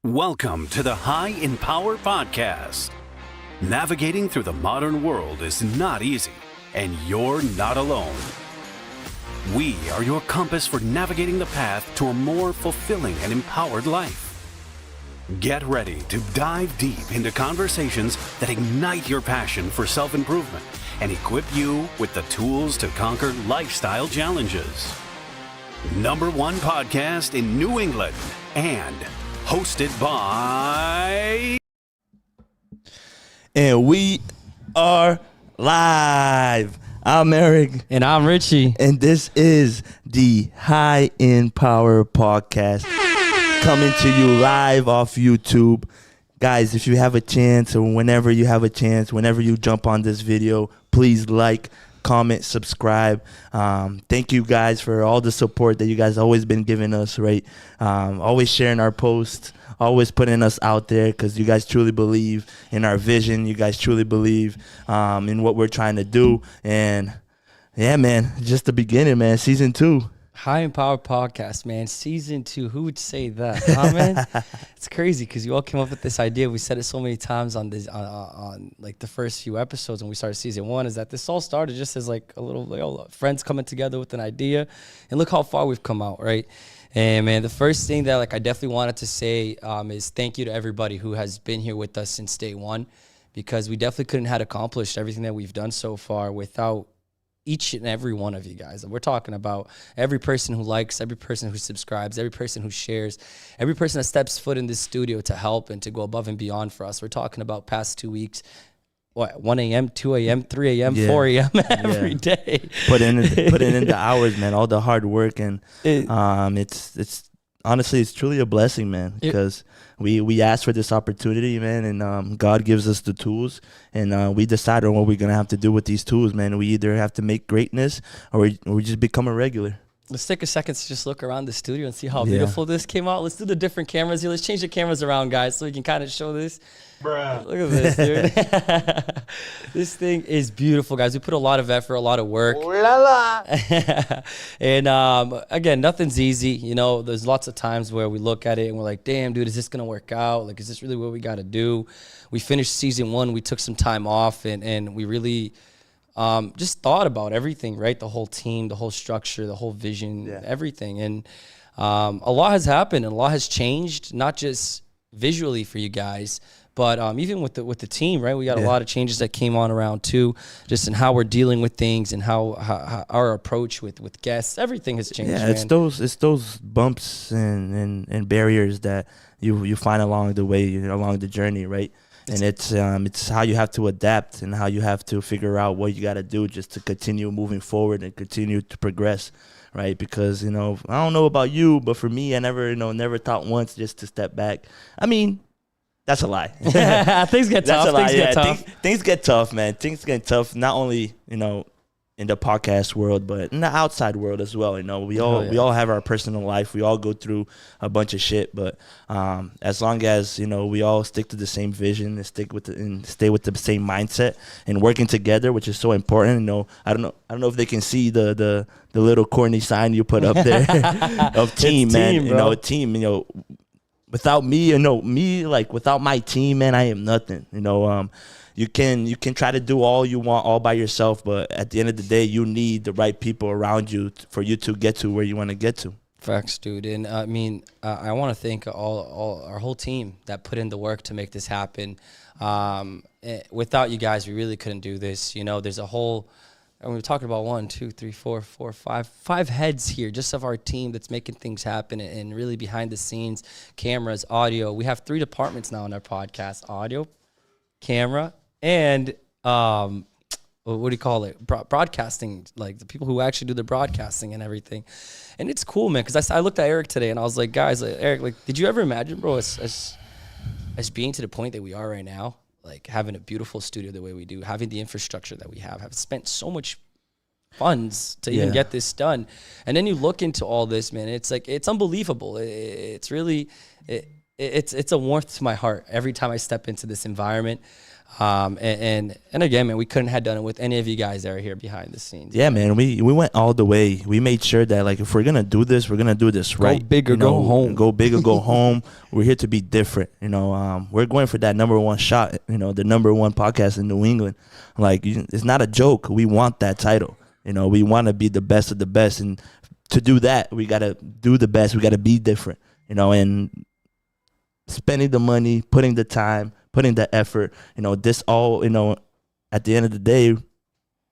Welcome to the High in Power Podcast. Navigating through the modern world is not easy, and you're not alone. We are your compass for navigating the path to a more fulfilling and empowered life. Get ready to dive deep into conversations that ignite your passion for self-improvement and equip you with the tools to conquer lifestyle challenges. #1 podcast in New England and hosted by... And we are live. I'm Eric. And I'm Richie. And this is the High in Power Podcast, coming to you live off YouTube. Guys, if you have a chance, or whenever you have a chance, whenever you jump on this video, please like, comment, subscribe. Thank you guys for all the support that you guys always been giving us, right? Always sharing our posts, always putting us out there, because you guys truly believe in our vision. You guys truly believe in what we're trying to do. And yeah, man, just the beginning, man. Season 2. High in Power Podcast, man. Season 2. Who would say that? Huh, man? It's crazy because you all came up with this idea. We said it so many times on this, on like the first few episodes when we started season 1. Is that this all started just as like a little friends coming together with an idea, and look how far we've come out, right? And man, the first thing that like I definitely wanted to say is thank you to everybody who has been here with us since day one, because we definitely couldn't have accomplished everything that we've done so far without each and every one of you guys. And we're talking about every person who likes, every person who subscribes, every person who shares, every person that steps foot in this studio to help and to go above and beyond for us. We're talking about past 2 weeks, 1 a.m., 2 a.m., 3 a.m., 4 a.m. every day. Putting in the hours, man, all the hard work. And it's honestly, it's truly a blessing, man, because we asked for this opportunity, man, and God gives us the tools, and we decide on what we're going to have to do with these tools, man. We either have to make greatness or we just become a regular. Let's take a second to just look around the studio and see how beautiful this came out. Let's do the different cameras here. Let's change the cameras around, guys, so we can kind of show this. Bruh. Look at this, dude. This thing is beautiful, guys. We put a lot of effort, a lot of work. Ooh la la. And again, nothing's easy. You know, there's lots of times where we look at it and we're like, damn, dude, is this going to work out? Like, is this really what we got to do? We finished season 1. We took some time off, and we really just thought about everything, right? The whole team, the whole structure, the whole vision, everything. And a lot has happened and a lot has changed, not just visually for you guys, but even with the team, right? We got a lot of changes that came on around too, just in how we're dealing with things and how our approach with guests, everything has changed. Yeah, man. it's those bumps and barriers that you find along the way, along the journey, right? And it's how you have to adapt and how you have to figure out what you got to do just to continue moving forward and continue to progress, right? Because, I don't know about you, but for me, I never thought once just to step back. I mean, that's a lie. Things get tough. Things get tough, man. Things get tough, not only, in the podcast world, but in the outside world as well. We all have our personal life. We all go through a bunch of shit, but as long as we all stick to the same vision and stay with the same mindset and working together, which is so important. I don't know if they can see the little corny sign you put up there of team, man. Bro. Team. Without me, without my team, man, I am nothing. You can try to do all you want all by yourself, but at the end of the day, you need the right people around you for you to get to where you want to get to. Facts, dude. And I mean, I want to thank all our whole team that put in the work to make this happen. Without you guys, we really couldn't do this. There's a whole, and we're talking about 1, 2, 3, 4, 5 heads here just of our team that's making things happen, and really behind the scenes, cameras, audio. We have 3 departments now in our podcast: audio, camera, and what do you call it? Broadcasting, like the people who actually do the broadcasting and everything. And it's cool, man, because I looked at Eric today and I was like, guys, Eric, like, did you ever imagine, bro, as being to the point that we are right now, like having a beautiful studio the way we do, having the infrastructure that we have spent so much funds to even get this done. And then you look into all this, man, it's like, it's unbelievable. It's really, it's a warmth to my heart every time I step into this environment. And again, man, we couldn't have done it with any of you guys that are here behind the scenes. Yeah, man, we went all the way. We made sure that, like, if we're gonna do this right. Go big or go home. Go big or go home. We're here to be different. We're going for that number one shot. The number one podcast in New England. Like, it's not a joke. We want that title. We want to be the best of the best, and to do that, we gotta do the best. We gotta be different. And spending the money, putting the time, putting the effort, this all, at the end of the day,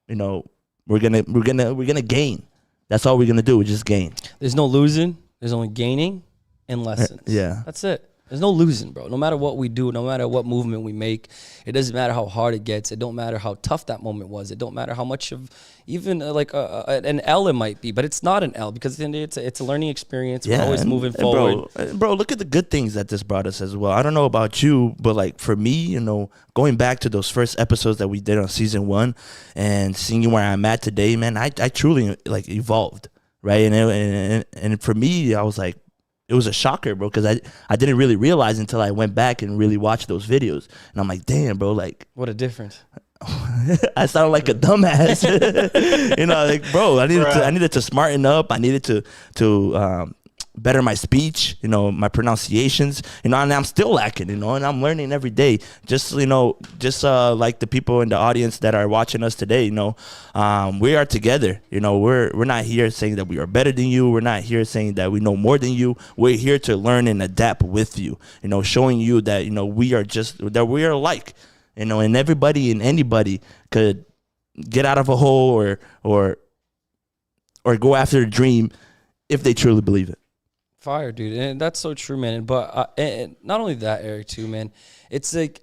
we're gonna gain. That's all we're gonna do. We just gain. There's no losing. There's only gaining and lessons. Yeah, that's it. There's no losing, bro. No matter what we do, no matter what movement we make, it doesn't matter how hard it gets. It don't matter how tough that moment was. It don't matter how much of even an L it might be, but it's not an L because it's a learning experience. We're always moving forward. Bro, look at the good things that this brought us as well. I don't know about you, but like for me, going back to those first episodes that we did on season 1 and seeing where I'm at today, man, I truly like evolved, right? And for me, I was like, it was a shocker, bro, because I didn't really realize until I went back and really watched those videos. And I'm like, damn, bro, like. What a difference. I sounded like a dumbass. Bro, I needed to smarten up. I needed to better my speech, my pronunciations, and I'm still lacking, and I'm learning every day. Just like the people in the audience that are watching us today, we are together. We're not here saying that we are better than you. We're not here saying that we know more than you. We're here to learn and adapt with you, showing you that, we are alike, and everybody and anybody could get out of a hole or go after a dream if they truly believe it. Fire, dude. And that's so true, man. But and not only that, Eric, too, man. It's like,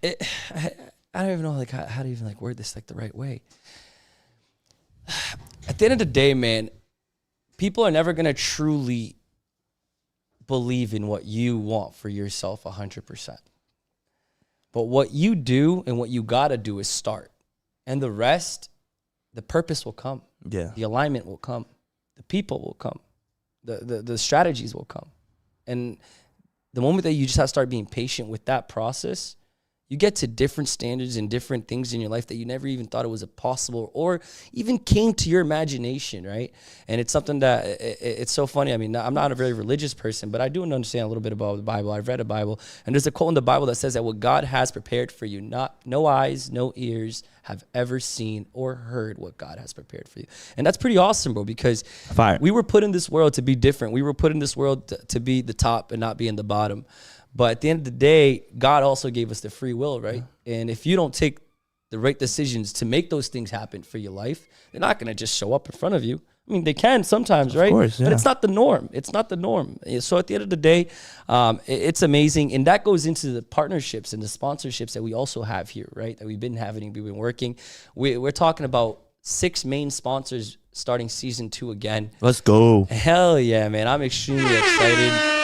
I don't even know like how to even like word this like the right way. At the end of the day, man, people are never going to truly believe in what you want for yourself 100%. But what you do and what you got to do is start. And the rest, the purpose will come. Yeah. The alignment will come. The people will come. The strategies will come. And the moment that you just have to start being patient with that process, you get to different standards and different things in your life that you never even thought it was possible or even came to your imagination, right? And it's something that it's so funny. I mean, I'm not a very religious person, but I do understand a little bit about the Bible. I've read the Bible, and there's a quote in the Bible that says that what God has prepared for you, no eyes, no ears have ever seen or heard what God has prepared for you. And that's pretty awesome, bro, because we were put in this world to be different. We were put in this world to be the top and not be in the bottom. But at the end of the day, God also gave us the free will, right? Yeah. And if you don't take the right decisions to make those things happen for your life, they're not going to just show up in front of you. I mean, they can sometimes, right? Of course, yeah. But it's not the norm. It's not the norm. So at the end of the day, it's amazing. And that goes into the partnerships and the sponsorships that we also have here, right? That we've been working. We're talking about 6 main sponsors starting season 2 again. Let's go. Hell yeah, man. I'm extremely excited.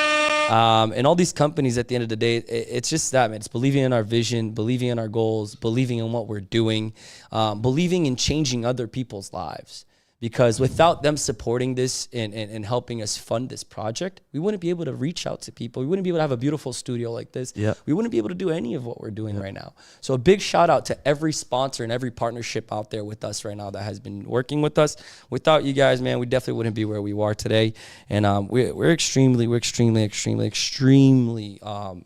And all these companies, at the end of the day, it's just that, man. It's believing in our vision, believing in our goals, believing in what we're doing, believing in changing other people's lives. Because without them supporting this and helping us fund this project, we wouldn't be able to reach out to people. We wouldn't be able to have a beautiful studio like this. Yep. We wouldn't be able to do any of what we're doing right now. So a big shout out to every sponsor and every partnership out there with us right now that has been working with us. Without you guys, man, we definitely wouldn't be where we are today. And we're extremely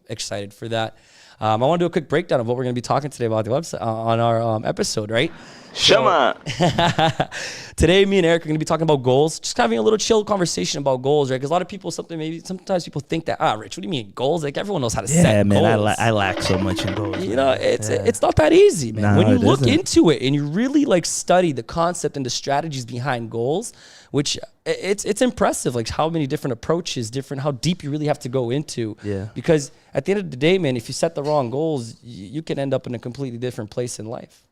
excited for that. I want to do a quick breakdown of what we're going to be talking today about the website on our episode, right? Shema. Today, me and Eric are going to be talking about goals, just having a little chill conversation about goals, right? Because a lot of people, sometimes people think that, Rich, what do you mean goals? Like everyone knows how to set goals. Yeah, man, I lack so much in goals. It's not that easy, man. No, when you look into it and you really like study the concept and the strategies behind goals, which it's impressive, like how many different approaches, how deep you really have to go into. Yeah. Because at the end of the day, man, if you set the wrong goals, you can end up in a completely different place in life.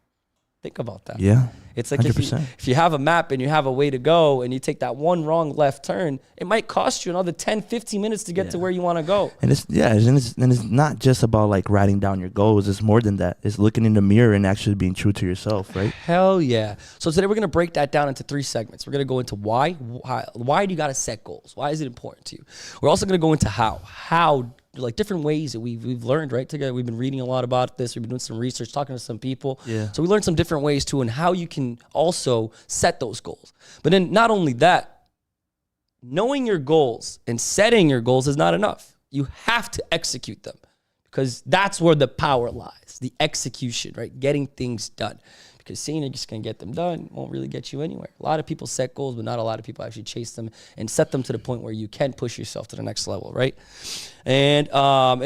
Think about that. Yeah. It's like if you have a map and you have a way to go and you take that one wrong left turn, it might cost you another 10, 15 minutes to get to where you want to go. And it's not just about like writing down your goals. It's more than that. It's looking in the mirror and actually being true to yourself, right? Hell yeah. So today we're going to break that down into 3 segments. We're going to go into why do you got to set goals? Why is it important to you? We're also going to go into how like different ways that we've learned, right? Together, we've been reading a lot about this. We've been doing some research, talking to some people. Yeah. So we learned some different ways too, and how you can also set those goals. But then not only that, knowing your goals and setting your goals is not enough. You have to execute them, because that's where the power lies, the execution, right? Getting things done. Because saying you're just going to get them done won't really get you anywhere. A lot of people set goals, but not a lot of people actually chase them and set them to the point where you can push yourself to the next level, right? And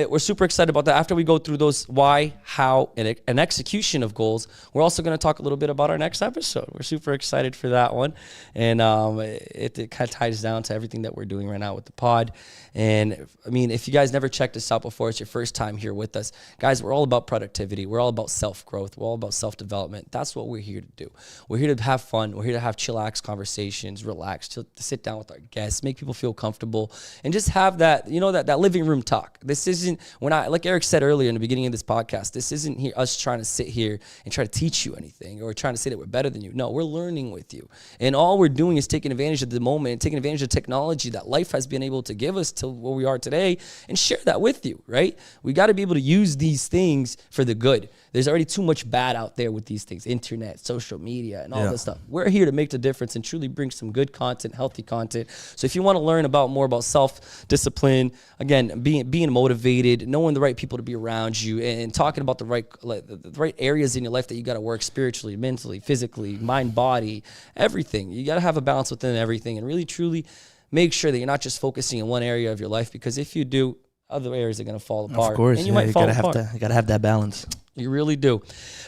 we're super excited about that. After we go through those why, how, and an execution of goals, we're also going to talk a little bit about our next episode. We're super excited for that one. And it kind of ties down to everything that we're doing right now with the pod. And I mean, if you guys never checked us out before, it's your first time here with us. Guys, we're all about productivity. We're all about self-growth. We're all about self-development. That's what we're here to do. We're here to have fun. We're here to have chillax conversations, relax, to sit down with our guests, make people feel comfortable, and just have that, that living room talk. This isn't, like Eric said earlier in the beginning of this podcast, this isn't us trying to sit here and try to teach you anything or trying to say that we're better than you. No, we're learning with you. And all we're doing is taking advantage of the moment and taking advantage of technology that life has been able to give us to where we are today and share that with you, right? We got to be able to use these things for the good. There's already too much bad out there with these things, internet, social media, and all this stuff. We're here to make the difference and truly bring some good content, healthy content. So if you want to learn more about self-discipline, again, being motivated, knowing the right people to be around you, and talking about the right areas in your life that you got to work spiritually, mentally, physically, mind, body, everything. You got to have a balance within everything and really, truly make sure that you're not just focusing in one area of your life, because if you do, other areas are going to fall apart. Of course, and you might fall apart. You got to have that balance. You really do.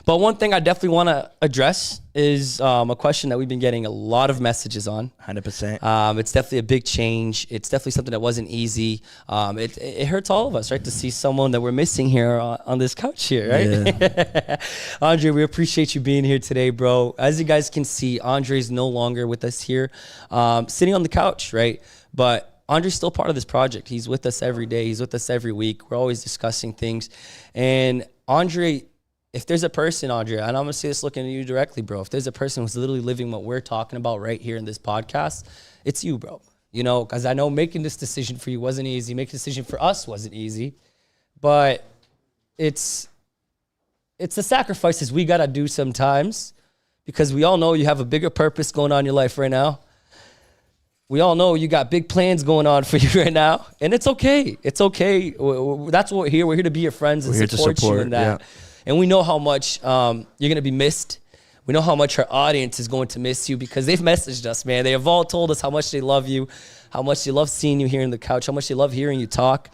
But one thing I definitely want to address is a question that we've been getting a lot of messages on. 100%. It's definitely a big change. It's definitely something that wasn't easy. It hurts all of us, right, to see someone that we're missing here on this couch here, right? Yeah. Andre, we appreciate you being here today, bro. As you guys can see, Andre's no longer with us here, sitting on the couch, right? But Andre's still part of this project. He's with us every day. He's with us every week. We're always discussing things. And Andre, if there's a person, Andre, and I'm going to say this looking at you directly, bro, if there's a person who's literally living what we're talking about right here in this podcast, it's you, bro. Because I know making this decision for you wasn't easy. Making a decision for us wasn't easy. But it's the sacrifices we got to do sometimes, because we all know you have a bigger purpose going on in your life right now. We all know you got big plans going on for you right now, and it's okay. It's okay. That's what we're here. We're here to be your friends and support you in that. Yeah. And we know how much you're going to be missed. We know how much our audience is going to miss you, because they've messaged us, man. They have all told us how much they love you, how much they love seeing you here on the couch, how much they love hearing you talk.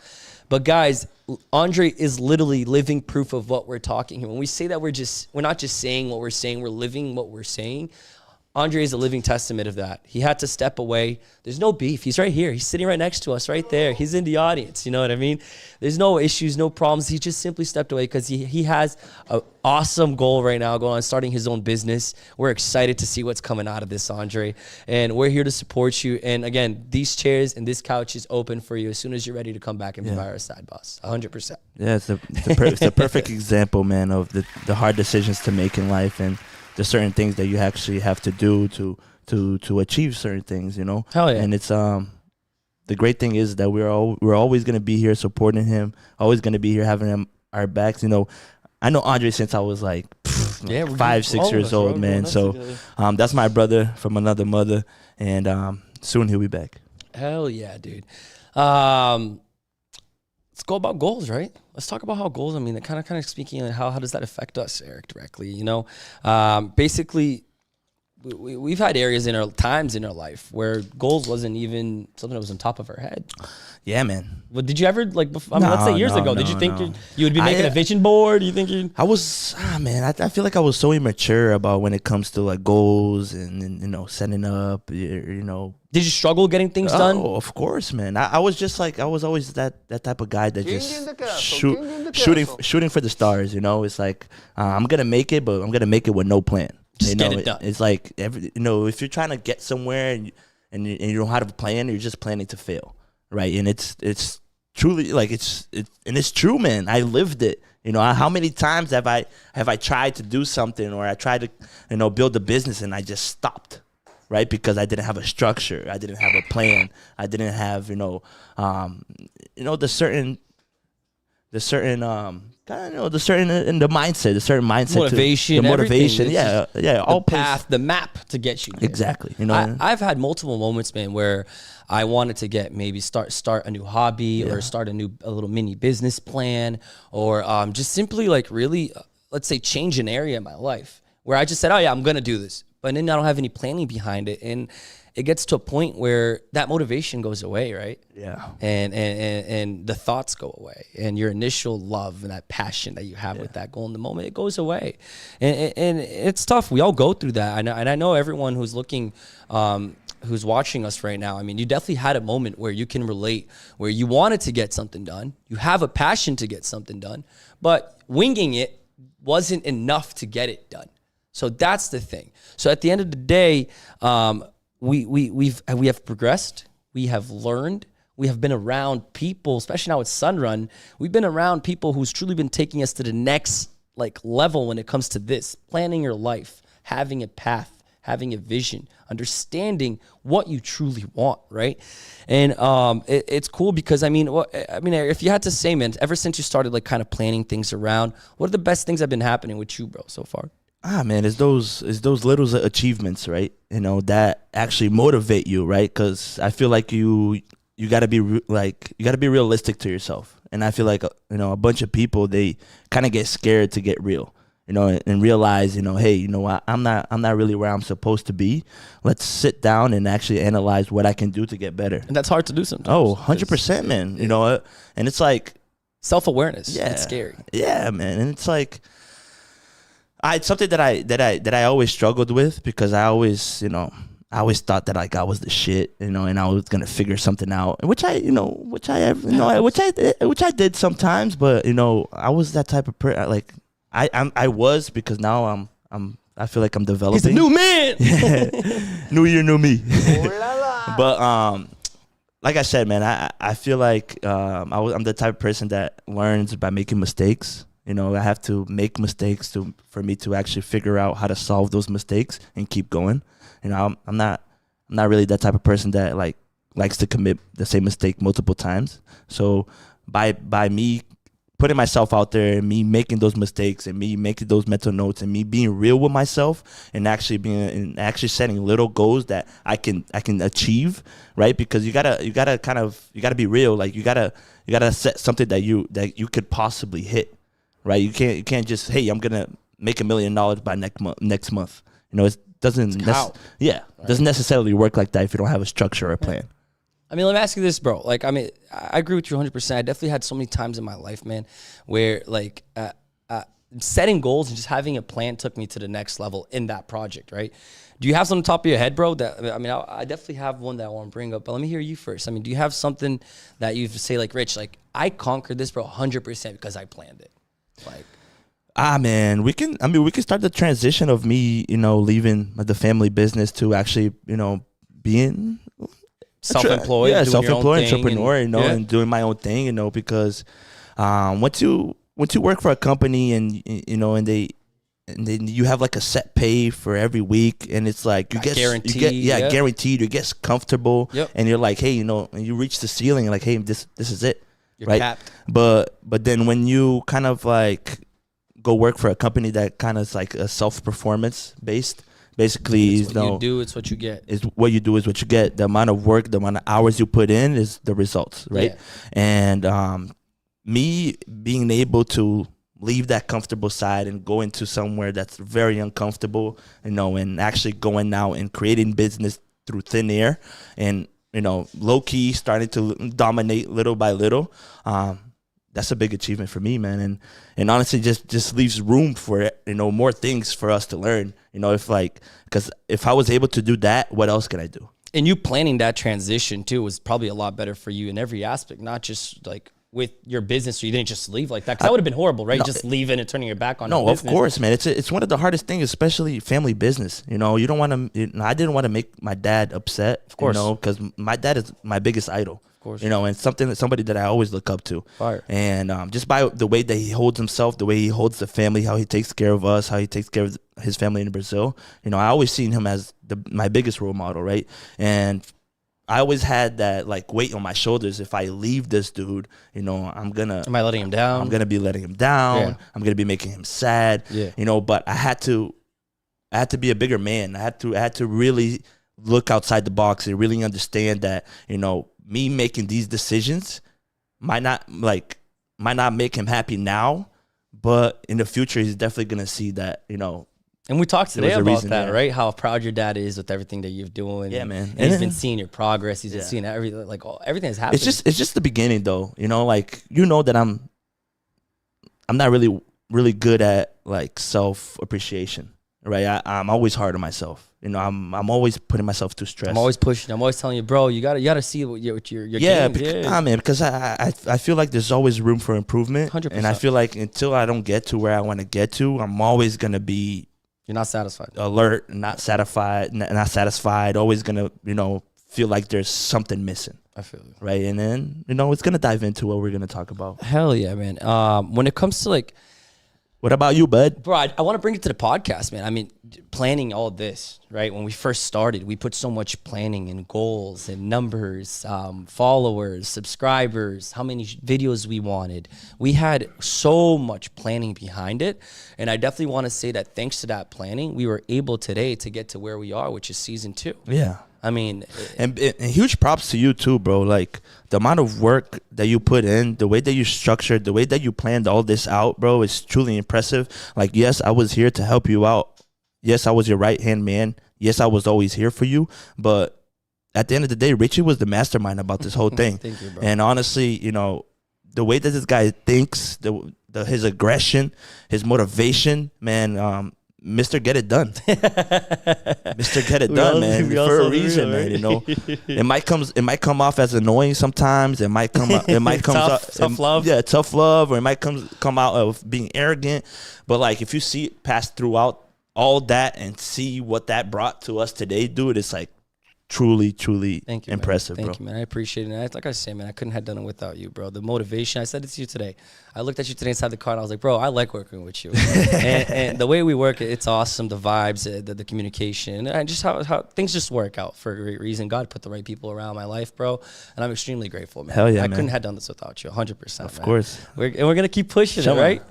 But guys, Andre is literally living proof of what we're talking here. When we say that we're not just saying what we're saying, we're living what we're saying. Andre is a living testament of that. He had to step away. There's no beef. He's right here. He's sitting right next to us right there. He's in the audience. You know what I mean? There's no issues, no problems. He just simply stepped away because he has an awesome goal right now going on, starting his own business. We're excited to see what's coming out of this, Andre. And we're here to support you. And again, these chairs and this couch is open for you as soon as you're ready to come back and be by our side, boss. 100%. Yeah, it's a perfect example, man, of the hard decisions to make in life, and there's certain things that you actually have to do to achieve certain things, Hell yeah. And it's the great thing is that we're always gonna be here supporting him, always gonna be here having him our backs. I know Andre since I was like 5-6 years old, man. So that's my brother from another mother, and soon he'll be back. Hell yeah, dude. Let's go about goals, right? Let's talk about how goals, kind of speaking, how does that affect us, Eric, directly? Basically, we've had areas in our times in our life where goals wasn't even something that was on top of our head. Yeah, man. Well, did you ever let's say years ago, did you think you would be making a vision board? You think you? I was, man. I feel like I was so immature about when it comes to like goals and setting up. Did you struggle getting things done? Oh, of course, man. I was just like I was always that type of guy that just shooting for the stars. It's like I'm gonna make it, but I'm gonna make it with no plan. Just get it done. It's like if you're trying to get somewhere and you don't have a plan, you're just planning to fail. Right, and it's truly like it's true, man. I lived it. How many times have I tried to do something, or I tried to build a business, and I just stopped, right? Because I didn't have a structure, I didn't have a plan, I didn't have the certain in the mindset, motivation, all the path, the map to get you there. Exactly. I've had multiple moments, man, where I wanted to maybe start a new hobby or start a little mini business plan, or just simply like really, let's say, change an area in my life where I just said, oh yeah, I'm gonna do this, but then I don't have any planning behind it, and it gets to a point where that motivation goes away, right? Yeah. And the thoughts go away, and your initial love and that passion that you have with that goal in the moment, it goes away. And it's tough. We all go through that. And I know everyone who's looking, who's watching us right now, I mean, you definitely had a moment where you can relate, where you wanted to get something done. You have a passion to get something done, but winging it wasn't enough to get it done. So that's the thing. So at the end of the day, we have progressed, we have learned, we have been around people, especially now with Sunrun, we've been around people who's truly been taking us to the next level when it comes to this, planning your life, having a path, having a vision, understanding what you truly want, right? And it's cool because if you had to say, man, ever since you started kind of planning things around, what are the best things that have been happening with you, bro, so far? Man, it's those little achievements, right? That actually motivate you, right? Because I feel like you gotta be realistic to yourself, and I feel like a bunch of people, they kind of get scared to get real, and realize, hey, I'm not really where I'm supposed to be. Let's sit down and actually analyze what I can do to get better. And that's hard to do sometimes. Oh, 100%, man. And it's like self-awareness. Yeah, it's scary. Yeah, man, and it's like. It's something that I always struggled with, because I always thought that I was the shit, and I was gonna figure something out, which I did sometimes, but I was that type of person. I was, because now I feel like I'm developing. He's a new man. New year, new me. But like I said, man, I feel like I'm the type of person that learns by making mistakes. I have to make mistakes for me to actually figure out how to solve those mistakes and keep going. I'm not really that type of person that likes to commit the same mistake multiple times. So by me putting myself out there, and me making those mistakes, and me making those mental notes, and me being real with myself, and actually setting little goals that I can achieve, right? Because you gotta be real. You gotta set something that you could possibly hit. Right, you can't just, hey, I'm gonna make $1 million by next month. It doesn't doesn't necessarily work like that if you don't have a structure or a plan. I mean, let me ask you this, bro. I agree with you 100%. I definitely had so many times in my life, man, where setting goals and just having a plan took me to the next level in that project, right? Do you have something on top of your head, bro? I definitely have one that I want to bring up, but let me hear you first. Do you have something that you say, Rich, I conquered this, bro, 100% because I planned it? Man, we can start the transition of me, leaving the family business to actually, being self-employed, entrepreneur, and doing my own thing, because once you work for a company and then you have a set pay for every week, and it's guaranteed, you get comfortable, and you're like, hey, and you reach the ceiling, like, hey, this is it. You're right? Capped. But then when you kind of go work for a company that kind of is a self-performance based, basically, it's what you do, it's what you get. Is what you do is what you get. The amount of work, the amount of hours you put in is the results, right? Yeah. And me being able to leave that comfortable side and go into somewhere that's very uncomfortable, and actually going out and creating business through thin air and, low key starting to dominate little by little. That's a big achievement for me, man. And honestly, just leaves room for, more things for us to learn, because if I was able to do that, what else can I do? And you planning that transition too was probably a lot better for you in every aspect, not just like with your business, so you didn't just leave like that. Because that would have been horrible, right? No, just leaving and turning your back on. No, of course, man. It's one of the hardest things, especially family business. You don't want to. I didn't want to make my dad upset, of course, because my dad is my biggest idol. Of course, and somebody that I always look up to. Fire. And just by the way that he holds himself, the way he holds the family, how he takes care of us, how he takes care of his family in Brazil. I always seen him as my biggest role model, right? And I always had that weight on my shoulders. If I leave this dude, am I letting him down? I'm gonna be letting him down. Yeah. I'm gonna be making him sad. Yeah. But I had to be a bigger man. I had to really look outside the box and really understand that, me making these decisions might not make him happy now, but in the future he's definitely gonna see that, And we talked today about that, there. Right? How proud your dad is with everything that you're doing. Yeah, man. And he's been seeing your progress. He's been seeing everything, everything that's happening. It's just the beginning, though. That I'm not really good at self appreciation, right? I'm always hard on myself. I'm always putting myself through stress. I'm always pushing. I'm always telling you, bro, you gotta see what your games. Man, because I feel like there's always room for improvement. 100%. And I feel like until I don't get to where I want to get to, I'm always gonna be. You're not satisfied. Alert, not satisfied. Always gonna, feel like there's something missing. I feel you. Right, and then it's gonna dive into what we're gonna talk about. Hell yeah, man. When it comes to what about you, bud? Bro, I want to bring it to the podcast, man. I mean, planning all this, right? When we first started, we put so much planning and goals and numbers, followers, subscribers, how many videos we wanted. We had so much planning behind it. And I definitely want to say that thanks to that planning, we were able today to get to where we are, which is season 2. Yeah. I mean, and huge props to you too, bro. The amount of work that you put in, the way that you structured, the way that you planned all this out, bro, is truly impressive. Yes, I was here to help you out. Yes, I was your right-hand man. Yes, I was always here for you. But at the end of the day, Richie was the mastermind about this whole thing. Thank you, bro. And honestly, the way that this guy thinks, his aggression, his motivation, man, Mr. Get It Done. Mr. Get It Done, man. For a reason, man. It might come off as annoying sometimes. It might come tough love. Yeah, tough love, or it might come out of being arrogant. But if you see it pass throughout all that and see what that brought to us today, dude, it's truly Thank you, impressive, man. bro. Thank you, man. I appreciate it. Like I say, man, I couldn't have done it without you, bro. The motivation, I said it to you today. I looked at you today inside the car and I was like, bro, I like working with you. and the way we work, it's awesome. The vibes, the communication, and just how things just work out for a great reason. God put the right people around my life, bro. And I'm extremely grateful, man. Hell yeah, I man. couldn't have done this without you, 100%. Of course. We're going to keep pushing it, right?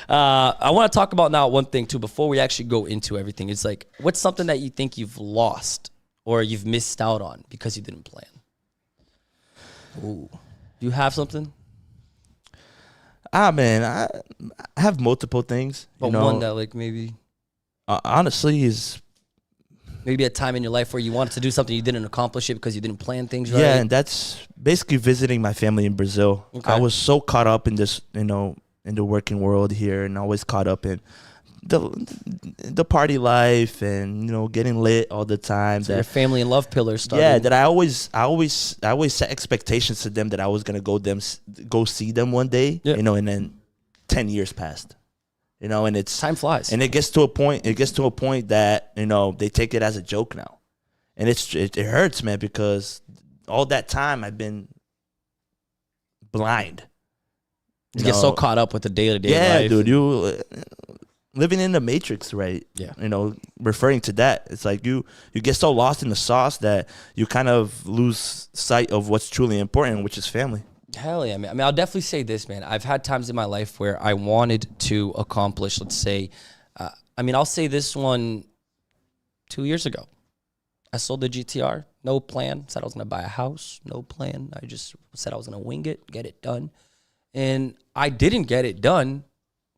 I want to talk about now one thing, too, before we actually go into everything. It's what's something that you think you've lost or you've missed out on because you didn't plan? Ooh. Do you have something? Man, I have multiple things. But one that maybe... honestly is... Maybe a time in your life where you wanted to do something, you didn't accomplish it because you didn't plan things right? Yeah, and that's basically visiting my family in Brazil. Okay. I was so caught up in this, in the working world here, and always caught up in the party life and getting lit all the time. So your family and love pillars started. Yeah, that I always set expectations to them that I was gonna go see them one day. Yeah. And then 10 years passed. And it's Time flies. and it gets to a point that they take it as a joke now, and it hurts, man, because all that time I've been blind. You get so caught up with the day-to-day life. Yeah, dude, you living in the matrix, right? Yeah. Referring to that, it's you get so lost in the sauce that you kind of lose sight of what's truly important, which is family. Hell yeah, man. I mean, I'll definitely say this, man. I've had times in my life where I wanted to accomplish, let's say, I'll say this one 2 years ago. I sold the GTR, no plan. Said I was going to buy a house, no plan. I just said I was going to wing it, get it done. And I didn't get it done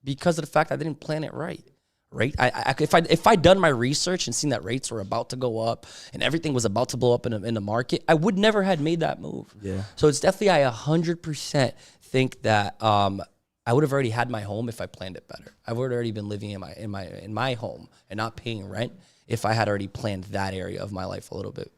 because of the fact I didn't plan it right. Right? If I'd done my research and seen that rates were about to go up and everything was about to blow up in the market, I would never had made that move. Yeah. So it's definitely, I 100% think that I would have already had my home if I planned it better. I would have already been living in my home and not paying rent if I had already planned that area of my life a little bit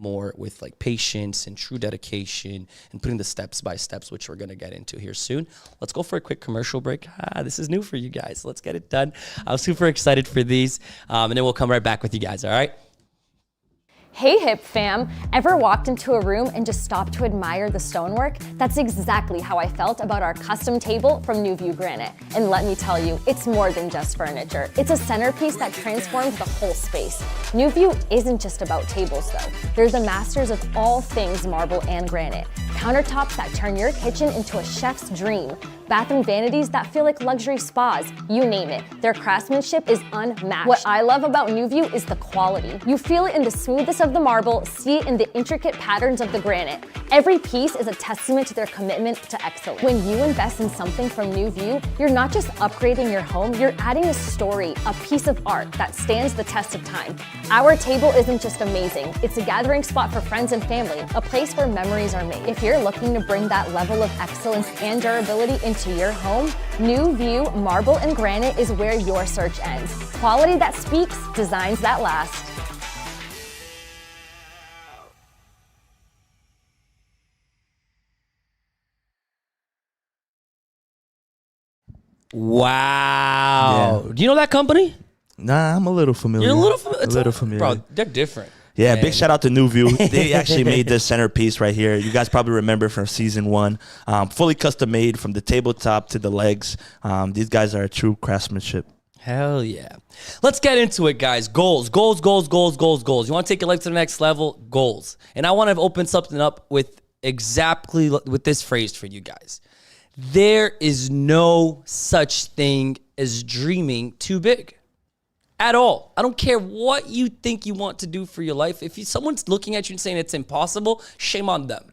more with like patience and true dedication and putting the steps by steps, which we're going to get into here soon. Let's go for a quick commercial break. This is new for you guys. Let's get it done. I'm super excited for these. And then we'll come right back with you guys. All right. Hey Hip fam, ever walked into a room and just stopped to admire the stonework? That's exactly how I felt about our custom table from New View Granite. And let me tell you, it's more than just furniture. It's a centerpiece that transforms the whole space. New View isn't just about tables though. They're the masters of all things marble and granite. Countertops that turn your kitchen into a chef's dream. Bathroom vanities that feel like luxury spas, you name it. Their craftsmanship is unmatched. What I love about New View is the quality. You feel it in the smoothness of the marble, see it in the intricate patterns of the granite. Every piece is a testament to their commitment to excellence. When you invest in something from New View, you're not just upgrading your home, you're adding a story, a piece of art that stands the test of time. Our table isn't just amazing, it's a gathering spot for friends and family, a place where memories are made. If you're looking to bring that level of excellence and durability into your home, New View Marble and Granite is where your search ends. Quality that speaks, designs that last. Wow. Yeah. Do you know that company? Nah, I'm a little familiar. You're a little familiar. Bro, they're different. Yeah, big shout out to New View. They actually made this centerpiece right here. You guys probably remember from season 1. Fully custom made from the tabletop to the legs. These guys are a true craftsmanship. Hell yeah. Let's get into it, guys. Goals. You want to take your life to the next level? Goals. And I want to open something up with exactly with this phrase for you guys. There is no such thing as dreaming too big. At all. I don't care what you think you want to do for your life. If someone's looking at you and saying it's impossible, shame on them.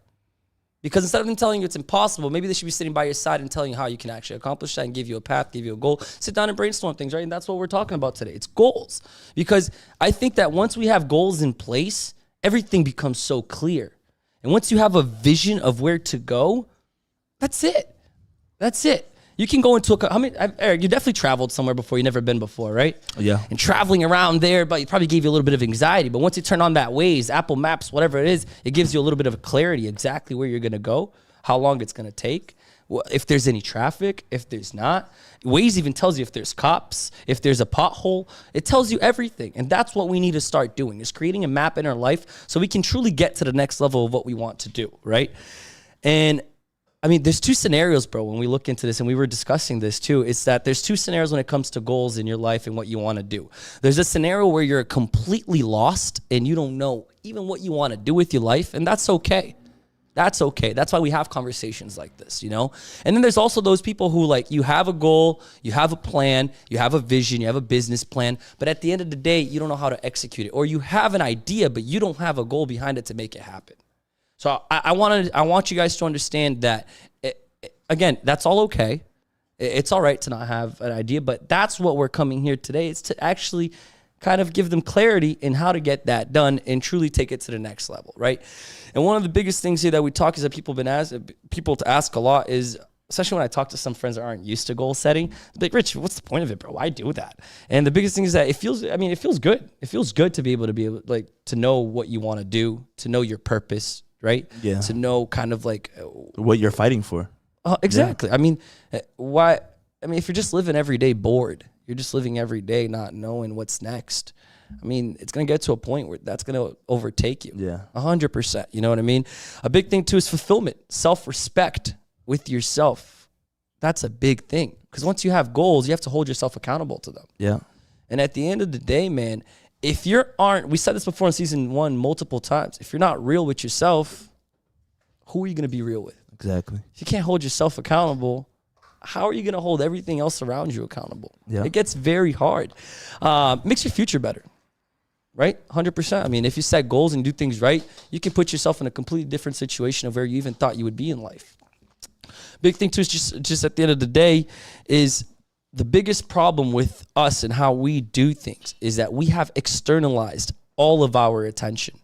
Because instead of them telling you it's impossible, maybe they should be sitting by your side and telling you how you can actually accomplish that and give you a path, give you a goal. Sit down and brainstorm things, right? And that's what we're talking about today. It's goals. Because I think that once we have goals in place, everything becomes so clear. And once you have a vision of where to go, that's it. That's it. You can go into Eric, you definitely traveled somewhere before. You've never been before, right? Yeah. And traveling around there, but it probably gave you a little bit of anxiety. But once you turn on that Waze, Apple Maps, whatever it is, it gives you a little bit of clarity exactly where you're going to go, how long it's going to take, if there's any traffic, if there's not. Waze even tells you if there's cops, if there's a pothole. It tells you everything. And that's what we need to start doing, is creating a map in our life so we can truly get to the next level of what we want to do, right? And I mean, there's two scenarios, bro, when we look into this, and we were discussing this too, is that there's two scenarios when it comes to goals in your life and what you want to do. There's a scenario where you're completely lost and you don't know even what you want to do with your life, and that's okay. That's okay. That's why we have conversations like this, you know? And then there's also those people who, like, you have a goal, you have a plan, you have a vision, you have a business plan, but at the end of the day, you don't know how to execute it. Or you have an idea, but you don't have a goal behind it to make it happen. So I want you guys to understand that, again, that's all okay. It's all right to not have an idea, but that's what we're coming here today, is to actually kind of give them clarity in how to get that done and truly take it to the next level, right? And one of the biggest things here that we talk is that people to ask a lot is, especially when I talk to some friends that aren't used to goal setting, like, Rich, what's the point of it, bro? Why do that? And the biggest thing is that it feels good. It feels good to be able to know what you want to do, to know your purpose, right? Yeah. To know kind of like what you're fighting for. Exactly. Yeah. I mean, if you're just living every day bored, you're just living every day not knowing what's next. I mean, it's going to get to a point where that's going to overtake you. Yeah. 100%. You know what I mean? A big thing too is fulfillment, self-respect with yourself. That's a big thing, because once you have goals, you have to hold yourself accountable to them. Yeah. And at the end of the day, man, if we said this before in season 1 multiple times, if you're not real with yourself, who are you going to be real with? Exactly. If you can't hold yourself accountable, how are you going to hold everything else around you accountable? Yeah. It gets very hard. Makes your future better, right? 100%. I mean, if you set goals and do things right, you can put yourself in a completely different situation of where you even thought you would be in life. Big thing too is just at the end of the day is the biggest problem with us and how we do things is that we have externalized all of our attention.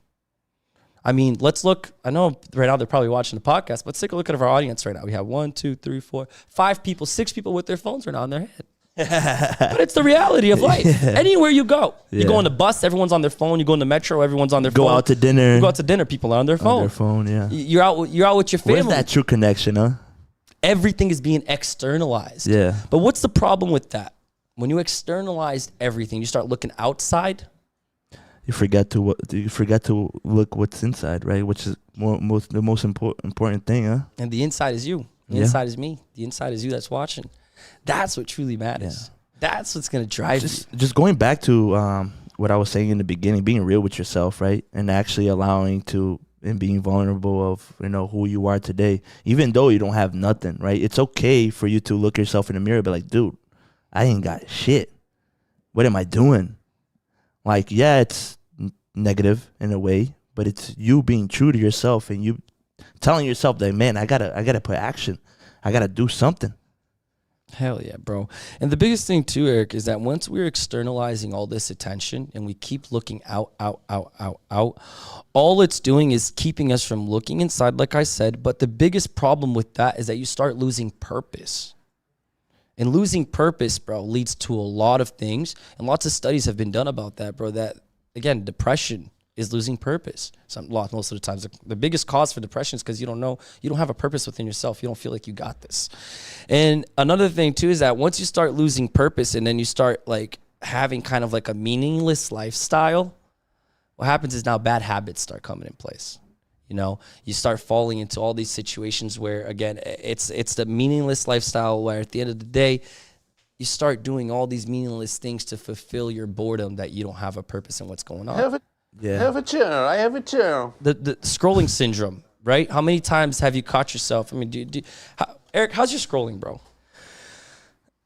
I mean, let's look. I know right now they're probably watching the podcast, but let's take a look at our audience right now. We have 1, 2, 3, 4, 5 people, 6 people with their phones right now on their head. But it's the reality of life. Yeah. Anywhere you go, you go on the bus, everyone's on their phone. You go in the metro, everyone's on their phone. Go out to dinner. You go out to dinner, people are on their phone. On their phone, yeah. You're out with your family. Where's that true connection, huh? Everything is being externalized. Yeah. But what's the problem with that? When you externalize everything, you start looking outside. You forget to look what's inside, right? Which is the most important thing, huh? And the inside is you. The inside is me. The inside is you that's watching. That's what truly matters. Yeah. That's what's gonna drive you. Just going back to what I was saying in the beginning, being real with yourself, right? And actually allowing to and being vulnerable of, you know, who you are today, even though you don't have nothing, right? It's okay for you to look yourself in the mirror and be like, dude, I ain't got shit. What am I doing? Like, yeah, it's negative in a way, but it's you being true to yourself and you telling yourself that, man, I gotta put action. I gotta do something. Hell yeah, bro. And the biggest thing too, Eric, is that once we're externalizing all this attention and we keep looking out, all it's doing is keeping us from looking inside, like I said. But the biggest problem with that is that you start losing purpose. And losing purpose, bro, leads to a lot of things. And lots of studies have been done about that, bro, that, again, depression is losing purpose. Most of the times. The biggest cause for depression is because you don't have a purpose within yourself. You don't feel like you got this. And another thing, too, is that once you start losing purpose and then you start, like, having kind of like a meaningless lifestyle, what happens is now bad habits start coming in place. You know, you start falling into all these situations where, again, it's the meaningless lifestyle where at the end of the day, you start doing all these meaningless things to fulfill your boredom that you don't have a purpose in what's going on. I have a chair. The scrolling syndrome, right? How many times have you caught yourself? I mean, Eric, how's your scrolling, bro?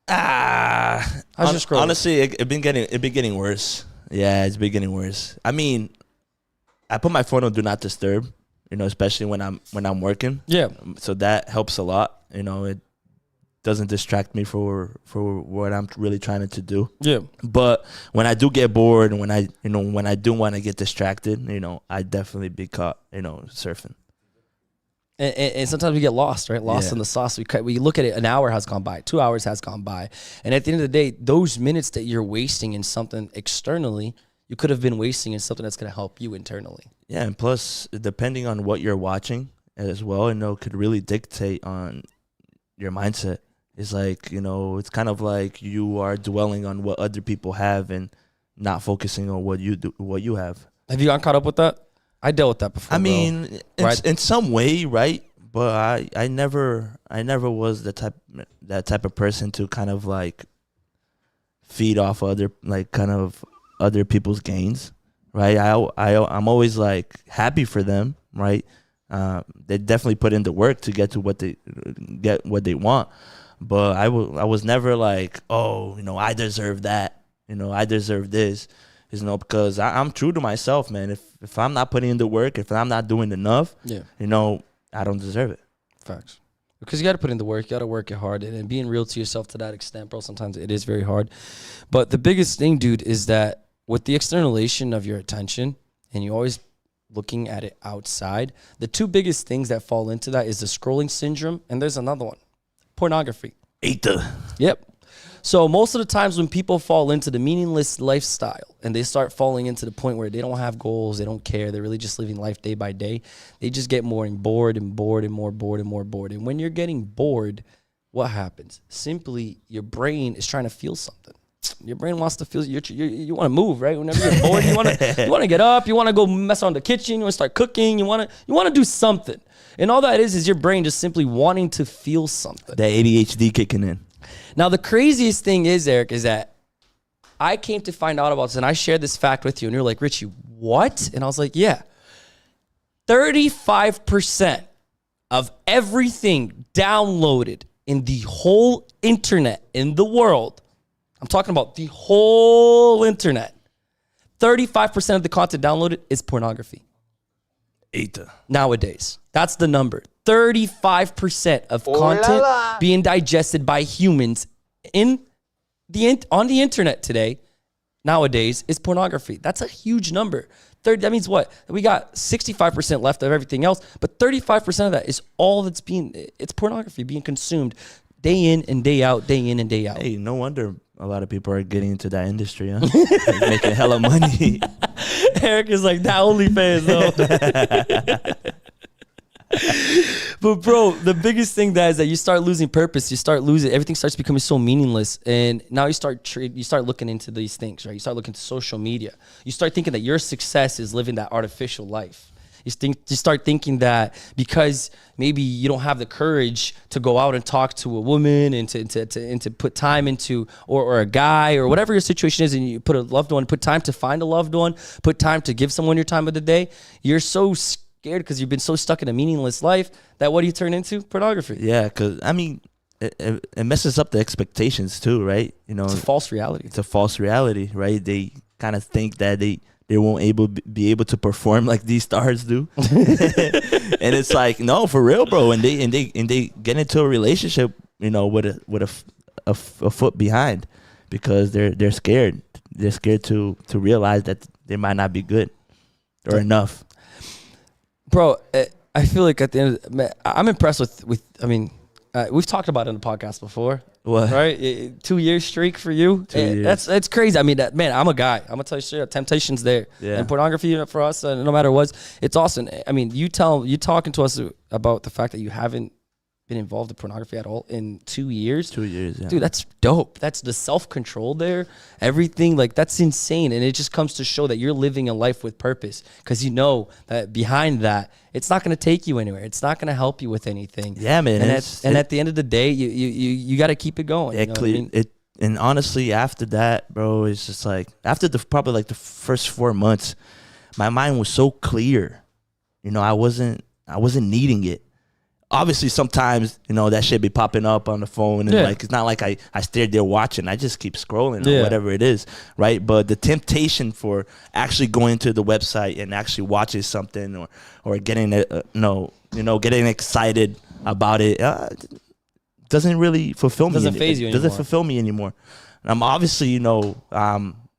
How's your scrolling? Honestly, it been getting worse. Yeah, it's been getting worse. I mean, I put my phone on Do Not Disturb. You know, especially when I'm working. Yeah. So that helps a lot. You know, it doesn't distract me for what I'm really trying to do. Yeah. But when I do get bored and when I do want to get distracted, you know, I definitely be caught, you know, surfing. And sometimes we get lost, right? Lost in the sauce. We look at it, an hour has gone by, 2 hours has gone by. And at the end of the day, those minutes that you're wasting in something externally, you could have been wasting in something that's going to help you internally. Yeah, and plus, depending on what you're watching as well, you know, could really dictate on your mindset. It's like, you know, it's kind of like you are dwelling on what other people have and not focusing on what you have. Have you gotten caught up with that? I dealt with that before. I mean, in some way, right? But I never was that type of person to kind of like feed off other people's gains, right? I'm always like happy for them, right? They definitely put in the work to get to what they want, but I was never like, oh, you know, I deserve that, you know, I deserve this, you know, because I'm true to myself, man. If I'm not putting in the work, if I'm not doing enough, you know, I don't deserve it. Facts. Because you got to put in the work, you got to work it hard, and being real to yourself to that extent, bro, sometimes it is very hard. But the biggest thing, dude, is that with the externalization of your attention, and you always looking at it outside, the two biggest things that fall into that is the scrolling syndrome, and there's another one, pornography. Yep. So most of the times when people fall into the meaningless lifestyle and they start falling into the point where they don't have goals, they don't care, they're really just living life day by day, they just get more bored and bored and more bored and more bored. And when you're getting bored, what happens? Simply, your brain is trying to feel something. Your brain wants to feel, you want to move, right? Whenever you're bored, you want to get up, you want to go mess around the kitchen, you want to start cooking, you want to do something. And all that is your brain just simply wanting to feel something. That ADHD kicking in. Now, the craziest thing is, Eric, is that I came to find out about this, and I shared this fact with you, and you're like, Richie, what? And I was like, yeah. 35% of everything downloaded in the whole internet in the world, I'm talking about the whole internet, 35% of the content downloaded is pornography. Nowadays. That's the number. 35% of content being digested by humans in on the internet today, nowadays, is pornography. That's a huge number. That means what? We got 65% left of everything else, but 35% of that is all that's it's pornography being consumed day in and day out, day in and day out. Hey, no wonder a lot of people are getting into that industry, huh? Like making hella money. Eric is like, that OnlyFans, though. But bro, the biggest thing that is that you start losing purpose. You start losing, everything starts becoming so meaningless. And now you start looking into these things, right? You start looking to social media. You start thinking that your success is living that artificial life. You start thinking that because maybe you don't have the courage to go out and talk to a woman and to put time into, or a guy, or whatever your situation is, and you put a loved one, put time to find a loved one, put time to give someone your time of the day, you're so scared because you've been so stuck in a meaningless life that what do you turn into? Pornography. Yeah, because, I mean, it messes up the expectations too, right? You know, It's a false reality. It's a false reality, right? They kind of think that they won't be able to perform like these stars do. And it's like, no, for real, bro. And they get into a relationship, you know, with a foot behind, because they're scared. They're scared to realize that they might not be good or enough. Bro, I feel like at the end of man, I'm impressed with I mean, we've talked about it on the podcast before. What? Right? 2 year streak for you. 2 years. That's crazy. I mean, man, I'm a guy. I'm gonna tell you straight up, temptation's there. Yeah. And pornography for us, no matter what, it's awesome. I mean, you talking to us about the fact that you haven't been involved in pornography at all in 2 years. 2 years, yeah. Dude, that's dope. That's the self-control there. Everything, like, that's insane. And it just comes to show that you're living a life with purpose, because you know that behind that, it's not going to take you anywhere. It's not going to help you with anything. Yeah, man. And at the end of the day, you got to keep it going. You know what I mean? And honestly, after that, bro, it's just like, after probably like the first 4 months, my mind was so clear. You know, I wasn't needing it. Obviously, sometimes, you know, that shit be popping up on the phone, and like, it's not like I stayed there watching. I just keep scrolling or whatever it is, right? But the temptation for actually going to the website and actually watching something, or getting getting excited about it, doesn't really fulfill me. Doesn't faze you anymore. Doesn't fulfill me anymore. And I'm obviously, you know,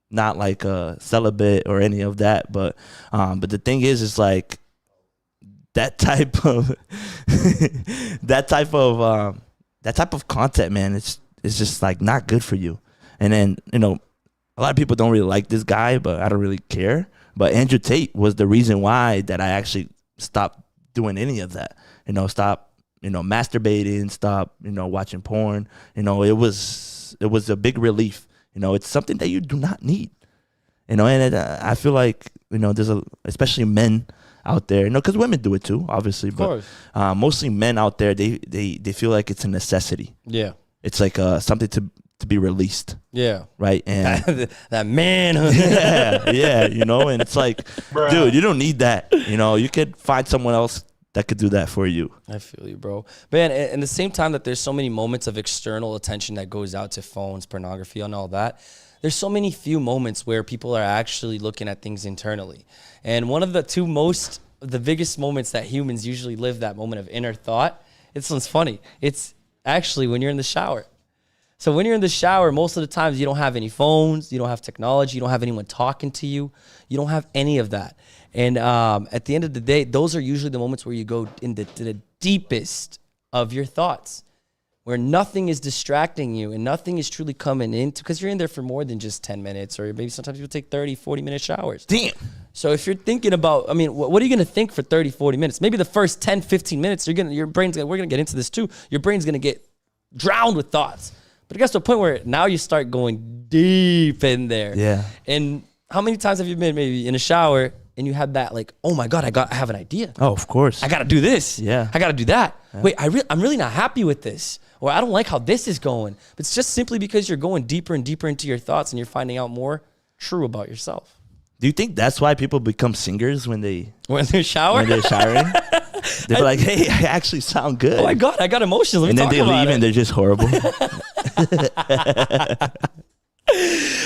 not like a celibate or any of that, but the thing is like, that type of content, man, it's just like not good for you. And then, you know, a lot of people don't really like this guy, but I don't really care. But Andrew Tate was the reason why that I actually stopped doing any of that. You know, stop, you know, masturbating, stop, you know, watching porn. You know, it was a big relief. You know, it's something that you do not need. You know, and I feel like, you know, especially men out there, you know, because women do it too, obviously, but mostly men out there, they feel like it's a necessity. Yeah, it's like something to be released. Yeah, right. And that manhood. yeah, you know, and it's like, dude, you don't need that. You know, you could find someone else that could do that for you. I feel you, bro. Man, at the same time that there's so many moments of external attention that goes out to phones, pornography, and all that, there's so many few moments where people are actually looking at things internally. And one of the biggest moments that humans usually live, that moment of inner thought, this one's funny. It's actually when you're in the shower. So when you're in the shower, most of the times you don't have any phones, you don't have technology, you don't have anyone talking to you, you don't have any of that. And at the end of the day, those are usually the moments where you go into the deepest of your thoughts, where nothing is distracting you and nothing is truly coming into, because you're in there for more than just 10 minutes, or maybe sometimes you'll take 30, 40-minute showers. Damn. So if you're thinking about, I mean, what are you going to think for 30, 40 minutes? Maybe the first 10, 15 minutes, we're going to get into this too. Your brain's going to get drowned with thoughts. But it gets to a point where now you start going deep in there. Yeah. And how many times have you been maybe in a shower and you have that, like, oh my God, I have an idea. Oh, of course. I got to do this. Yeah. I got to do that. Yeah. Wait, I'm really not happy with this. Or I don't like how this is going. But it's just simply because you're going deeper and deeper into your thoughts and you're finding out more true about yourself. Do you think that's why people become singers when they're showering? They're like, hey, I actually sound good. Oh my God, I got emotions. And then they leave and they're just horrible.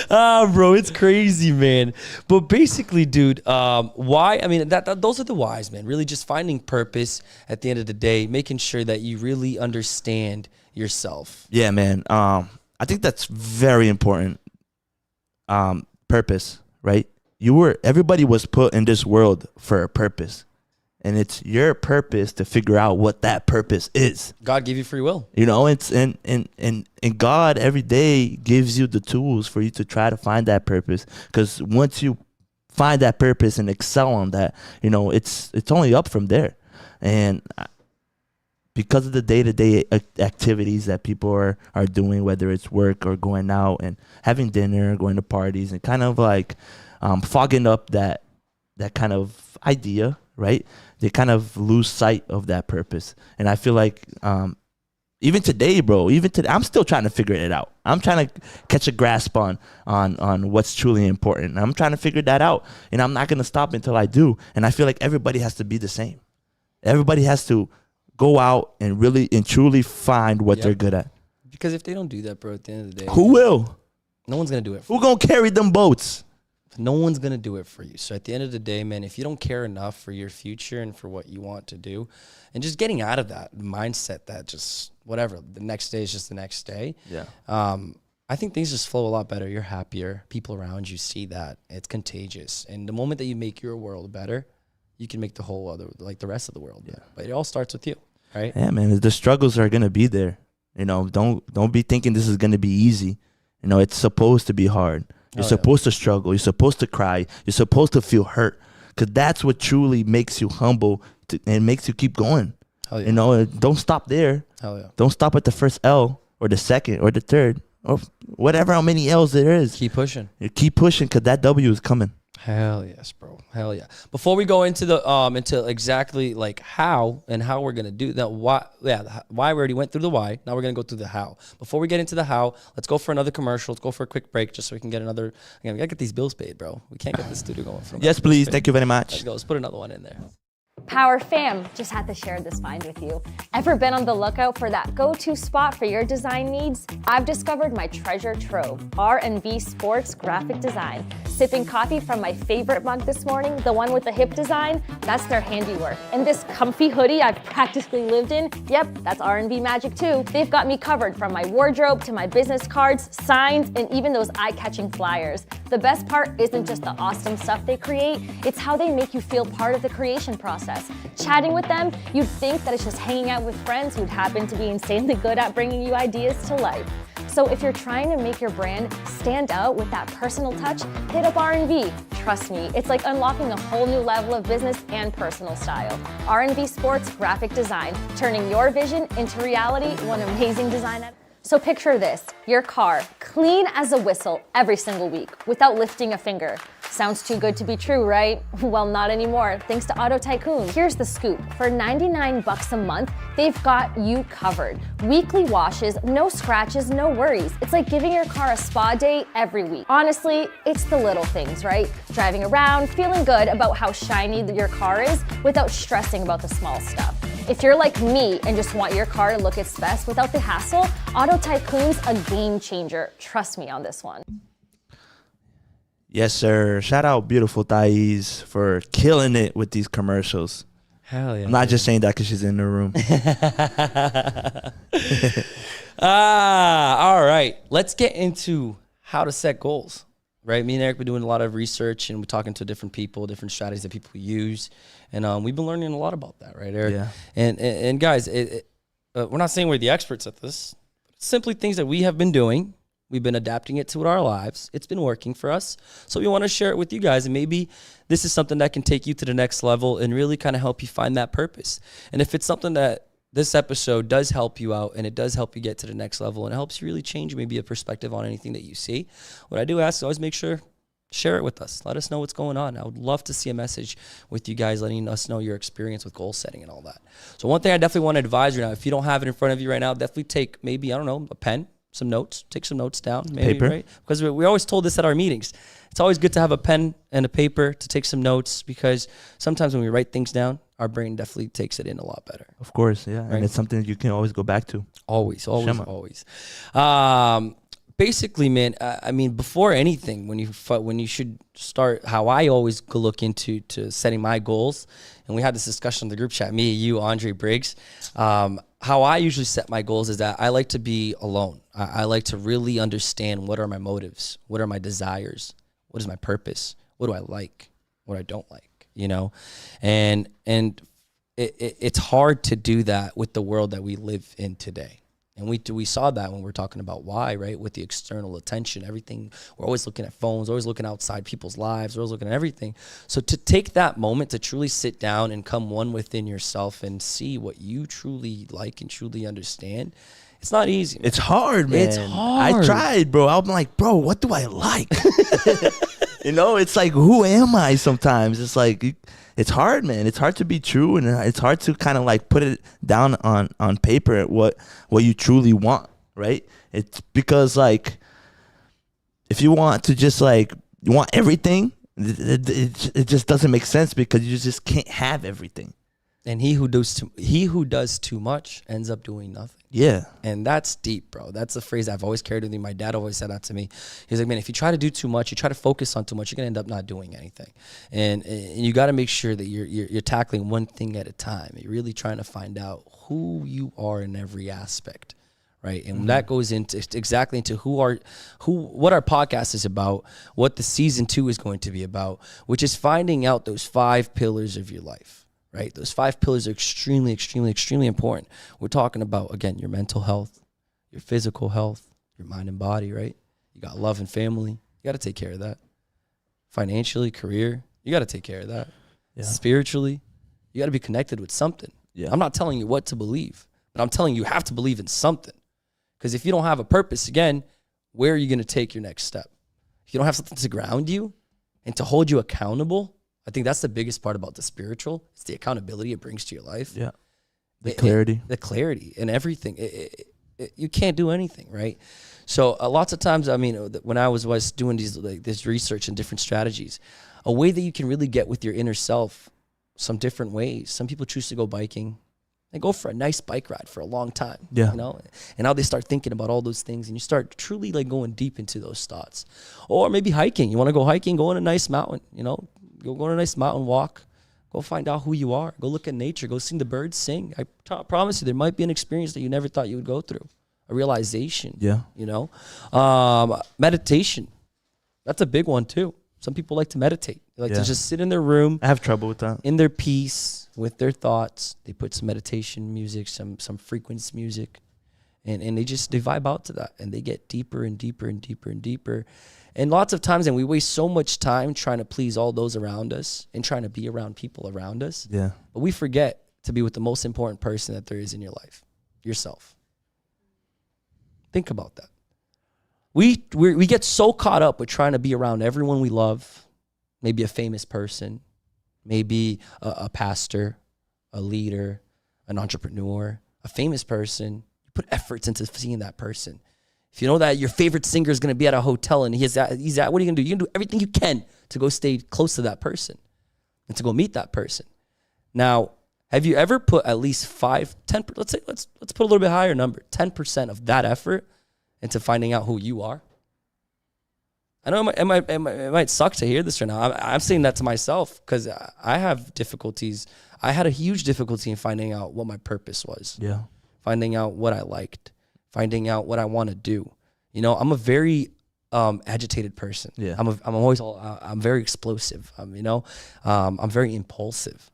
Bro, it's crazy, man. But basically, dude, why? I mean, those are the whys, man. Really just finding purpose at the end of the day, making sure that you really understand yourself. Yeah, man. I think that's very important. Purpose, right? Everybody was put in this world for a purpose. And it's your purpose to figure out what that purpose is. God gave you free will. You know, it's and God every day gives you the tools for you to try to find that purpose. Because once you find that purpose and excel on that, you know, it's only up from there. And because of the day-to-day activities that people are doing, whether it's work or going out and having dinner, going to parties, and kind of like fogging up that kind of idea, right? They kind of lose sight of that purpose. And I feel like even today, bro, I'm still trying to figure it out. I'm trying to catch a grasp on what's truly important. I'm trying to figure that out. And I'm not going to stop until I do. And I feel like everybody has to be the same. Everybody has to go out and really and truly find what they're good at. Because if they don't do that, bro, at the end of the day, who will? No one's going to do it. Who going to carry them boats? No one's going to do it for you. So at the end of the day, man, if you don't care enough for your future and for what you want to do, and just getting out of that mindset that just whatever, the next day is just the next day. Yeah. I think things just flow a lot better. You're happier. People around you see that. It's contagious. And the moment that you make your world better, you can make the whole other, like the rest of the world better. But it all starts with you, right? Yeah, man. The struggles are going to be there. You know, don't be thinking this is going to be easy. You know, it's supposed to be hard. You're supposed to struggle. You're supposed to cry. You're supposed to feel hurt, because that's what truly makes you humble and makes you keep going. Hell yeah. You know, don't stop there. Hell yeah. Don't stop at the first L or the second or the third or whatever how many L's there is. Keep pushing. You keep pushing, because that W is coming. Hell yes, bro. Hell yeah. Before we go into the into exactly like how we're gonna do that, why we already went through the why. Now we're gonna go through the how. Before we get into the how, let's go for another commercial. Let's go for a quick break just so we can get another. Again, we gotta get these bills paid, bro. We can't get the studio going. Yes, please. Thank you very much. Let's go. Let's put another one in there. Power fam, just had to share this find with you. Ever been on the lookout for that go-to spot for your design needs? I've discovered my treasure trove, R&V Sports Graphic Design. Sipping coffee from my favorite mug this morning, the one with the hip design, that's their handiwork. And this comfy hoodie I've practically lived in, yep, that's R&V magic too. They've got me covered from my wardrobe to my business cards, signs, and even those eye-catching flyers. The best part isn't just the awesome stuff they create, it's how they make you feel part of the creation process. Chatting with them, you'd think that it's just hanging out with friends who'd happen to be insanely good at bringing you ideas to life. So if you're trying to make your brand stand out with that personal touch, hit up R&V. Trust me, it's like unlocking a whole new level of business and personal style. R&V Sports Graphic Design, turning your vision into reality one amazing design at. So picture this, your car, clean as a whistle every single week without lifting a finger. Sounds too good to be true, right? Well, not anymore, thanks to Auto Tycoon. Here's the scoop. For $99 a month, they've got you covered. Weekly washes, no scratches, no worries. It's like giving your car a spa day every week. Honestly, it's the little things, right? Driving around, feeling good about how shiny your car is without stressing about the small stuff. If you're like me and just want your car to look its best without the hassle, Auto Tycoon's a game changer. Trust me on this one. Yes, sir. Shout out beautiful Thais for killing it with these commercials. Hell yeah. I'm not just saying that because she's in the room. All right. Let's get into how to set goals. Right, me and Eric been doing a lot of research, and we're talking to different people, different strategies that people use, and we've been learning a lot about that, right, Eric? Yeah. And guys, we're not saying we're the experts at this. It's simply things that we have been doing. We've been adapting it to our lives. It's been working for us, so we want to share it with you guys, and maybe this is something that can take you to the next level and really kind of help you find that purpose. And if it's something that this episode does help you out and it does help you get to the next level and it helps you really change maybe a perspective on anything that you see, what I do ask is always make sure, share it with us. Let us know what's going on. I would love to see a message with you guys letting us know your experience with goal setting and all that. So one thing I definitely want to advise you now, if you don't have it in front of you right now, definitely take maybe, I don't know, a pen, some notes, take some notes down. Maybe, paper. Right? Because we always told this at our meetings. It's always good to have a pen and a paper to take some notes, because sometimes when we write things down, our brain definitely takes it in a lot better. Of course, yeah. Right. And it's something you can always go back to. Always. Shema. Basically, man, I mean, before anything, when you should start, how I always go look into setting my goals, and we had this discussion in the group chat, me, you, Andre Briggs, how I usually set my goals is that I like to be alone. I like to really understand what are my motives, what are my desires, what is my purpose, what do I like, what I don't like, you know, and it's hard to do that with the world that we live in today. And we saw that when we're talking about why, right? With the external attention, everything, we're always looking at phones, always looking outside people's lives, we're always looking at everything. So to take that moment to truly sit down and come one within yourself and see what you truly like and truly understand, it's not easy, man. It's hard, man. It's hard. I tried, bro. I'm like, bro, what do I like? You know, it's like, who am I sometimes? It's like, it's hard, man. It's hard to be true, and it's hard to kind of like put it down on paper what you truly want, right? It's because, like, if you want to just like, you want everything, it just doesn't make sense because you just can't have everything. And he who does too much ends up doing nothing. Yeah. And that's deep, bro. That's a phrase I've always carried with me. My dad always said that to me. He's like, man, if you try to do too much, you try to focus on too much, you're gonna end up not doing anything. And you got to make sure that you're tackling one thing at a time. You're really trying to find out who you are in every aspect, right? And that goes into exactly into what our podcast is about, what the season 2 is going to be about, which is finding out those 5 pillars of your life. Right? Those 5 pillars are extremely, extremely, extremely important. We're talking about, again, your mental health, your physical health, your mind and body, right? You got love and family. You got to take care of that. Financially, career, you got to take care of that. Yeah. Spiritually, you got to be connected with something. Yeah. I'm not telling you what to believe, but I'm telling you have to believe in something. Because if you don't have a purpose, again, where are you going to take your next step? If you don't have something to ground you and to hold you accountable, I think that's the biggest part about the spiritual. It's the accountability it brings to your life. Yeah. The clarity. The clarity and everything. You can't do anything, right? So lots of times, I mean, when I was doing this research and different strategies, a way that you can really get with your inner self, some different ways. Some people choose to go biking. They go for a nice bike ride for a long time. Yeah. You know, and now they start thinking about all those things and you start truly like going deep into those thoughts. Or maybe hiking. You want to go hiking, go on a nice mountain, you know. Go on a nice mountain walk. Go find out who you are. Go look at nature. Go see the birds sing. I promise you, there might be an experience that you never thought you would go through. A realization. Yeah. You know? Meditation. That's a big one, too. Some people like to meditate. They like to just sit in their room. I have trouble with that. In their peace, with their thoughts. They put some meditation music, some frequency music. And they vibe out to that. And they get deeper and deeper and deeper and deeper. And lots of times, and we waste so much time trying to please all those around us and trying to be around people around us. Yeah. But we forget to be with the most important person that there is in your life, yourself. Think about that. We get so caught up with trying to be around everyone we love, maybe a famous person, maybe a pastor, a leader, an entrepreneur, a famous person. You put efforts into seeing that person. If you know that your favorite singer is going to be at a hotel and he's at, what are you going to do? You're going to do everything you can to go stay close to that person and to go meet that person. Now, have you ever put at least 10, let's put a little bit higher number, 10% of that effort into finding out who you are? I know it might suck to hear this right now. I'm saying that to myself because I have difficulties. I had a huge difficulty in finding out what my purpose was. Yeah. Finding out what I liked. Finding out what I want to do. You know, I'm a very agitated person. Yeah. I'm very explosive. You know, I'm very impulsive.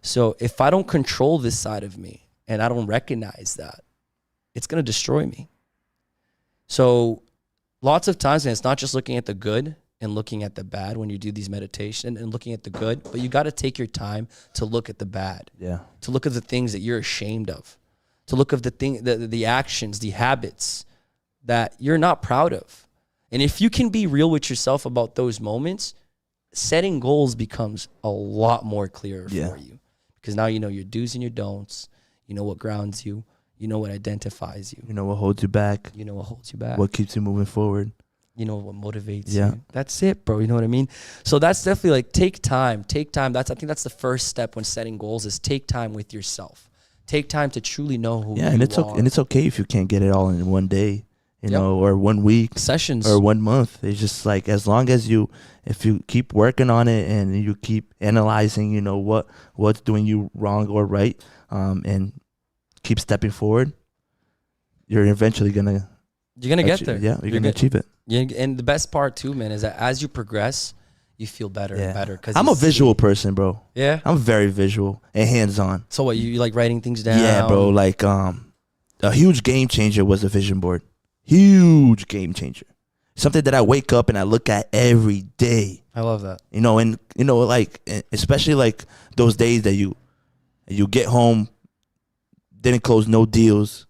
So if I don't control this side of me and I don't recognize that, it's going to destroy me. So lots of times, and it's not just looking at the good and looking at the bad when you do these meditation and looking at the good, but you got to take your time to look at the bad. Yeah. To look at the things that you're ashamed of. To look at the actions, the habits that you're not proud of. And if you can be real with yourself about those moments, setting goals becomes a lot more clearer for you. Because now you know your do's and your don'ts. You know what grounds you. You know what identifies you. You know what holds you back. You know what holds you back. What keeps you moving forward. You know what motivates you. That's it, bro. You know what I mean? So that's definitely like take time. I think that's the first step when setting goals is take time with yourself. Take time to truly know who you are. And it's okay if you can't get it all in one day, you know, or 1 week. Sessions. Or 1 month. It's just like as long as if you keep working on it and you keep analyzing, you know, what's doing you wrong or right, and keep stepping forward, you're eventually gonna get there. Yeah, you're gonna achieve it. Yeah, and the best part too, man, is that as you progress, you feel better and better. Because I'm a visual person, bro. Yeah, I'm very visual and hands-on. So what, you like writing things down? Yeah, bro. Like a huge game changer was a vision board. Huge game changer. Something that I wake up and I look at every day. I love that. You know, and you know, like especially like those days that you get home, didn't close no deals,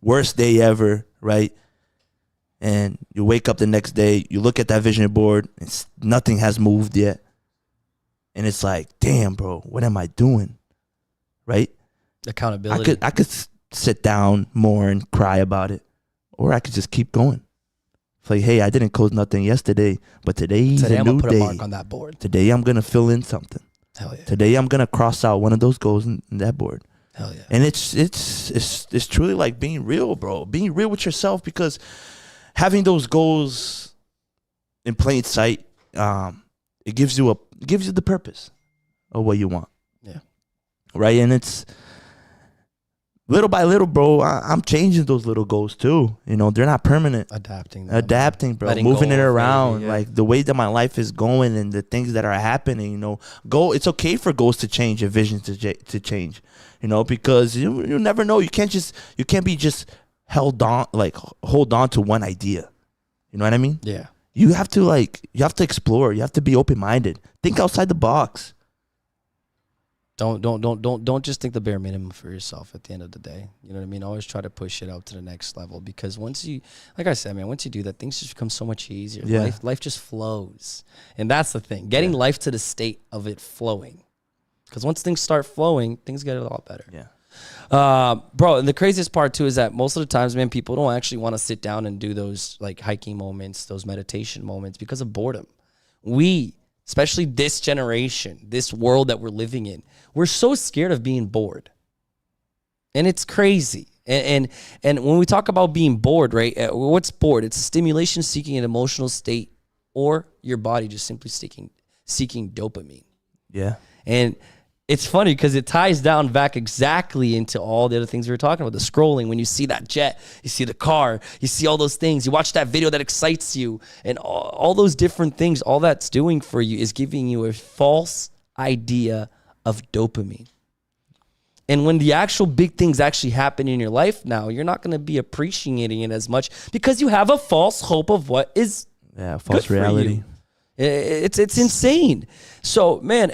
worst day ever, right? And you wake up the next day, you look at that vision board, and nothing has moved yet. And it's like, damn, bro, what am I doing? Right? Accountability. I could sit down more and cry about it, or I could just keep going. It's like, hey, I didn't close nothing yesterday, but today's a I'm new gonna put day. a mark on that board. Today I'm gonna fill in something. Hell yeah. Today I'm gonna cross out one of those goals in that board. Hell yeah. And it's truly like being real, bro. Being real with yourself, because having those goals in plain sight, it gives you the purpose of what you want. Yeah. Right. And it's little by little, bro. I'm changing those little goals too. You know, they're not permanent. Adapting, bro. Letting Moving go it around, maybe, yeah. like the way that my life is going and the things that are happening. You know, it's okay for goals to change and visions to change. You know, because you never know. You can't be just hold on to one idea. You know what I mean? Yeah. You have to explore. You have to be open-minded. Think outside the box. Don't just think the bare minimum for yourself at the end of the day. You know what I mean? Always try to push it out to the next level, because once you, like I said, man, once you do that, things just become so much easier. Yeah. Life just flows. And that's the thing. Getting life to the state of it flowing. Because once things start flowing, things get a lot better. Yeah. Bro, and the craziest part too is that most of the times, man, people don't actually want to sit down and do those like hiking moments, those meditation moments, because of boredom. We, especially this generation, this world that we're living in, we're so scared of being bored. And it's crazy. And when we talk about being bored, right? What's bored? It's a stimulation seeking an emotional state, or your body just simply seeking dopamine. Yeah. And it's funny because it ties down back exactly into all the other things we were talking about. The scrolling, when you see that jet, you see the car, you see all those things, you watch that video that excites you, and all those different things, all that's doing for you is giving you a false idea of dopamine. And when the actual big things actually happen in your life now, you're not going to be appreciating it as much because you have a false hope of what is false reality. It's insane. So, man,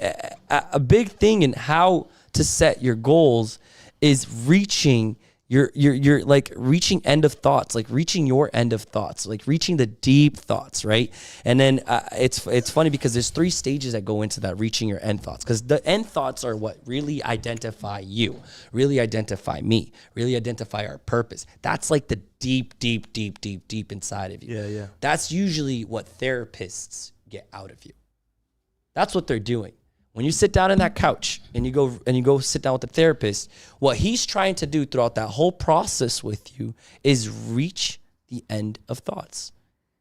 a big thing in how to set your goals is reaching your like reaching end of thoughts, like reaching your end of thoughts, like reaching the deep thoughts, right? And then it's funny because there's 3 stages that go into that reaching your end thoughts, because the end thoughts are what really identify you, really identify me, really identify our purpose. That's like the deep inside of you. Yeah. That's usually what therapists get out of you. That's what they're doing. When you sit down on that couch and you go sit down with the therapist, what he's trying to do throughout that whole process with you is reach the end of thoughts.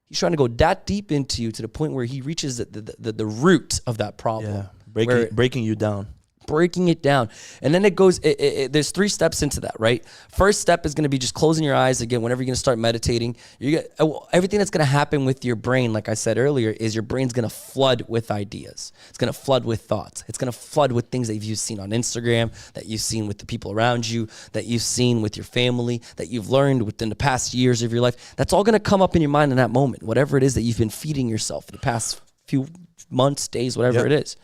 He's trying to go that deep into you to the point where he reaches the root of that problem. Yeah, breaking you down. Breaking it down. And then it goes, there's 3 steps into that, right? First step is going to be just closing your eyes. Again, whenever you're going to start meditating, everything that's going to happen with your brain, like I said earlier, is your brain's going to flood with ideas. It's going to flood with thoughts. It's going to flood with things that you've seen on Instagram, that you've seen with the people around you, that you've seen with your family, that you've learned within the past years of your life. That's all going to come up in your mind in that moment, whatever it is that you've been feeding yourself for the past few months, days, whatever it is.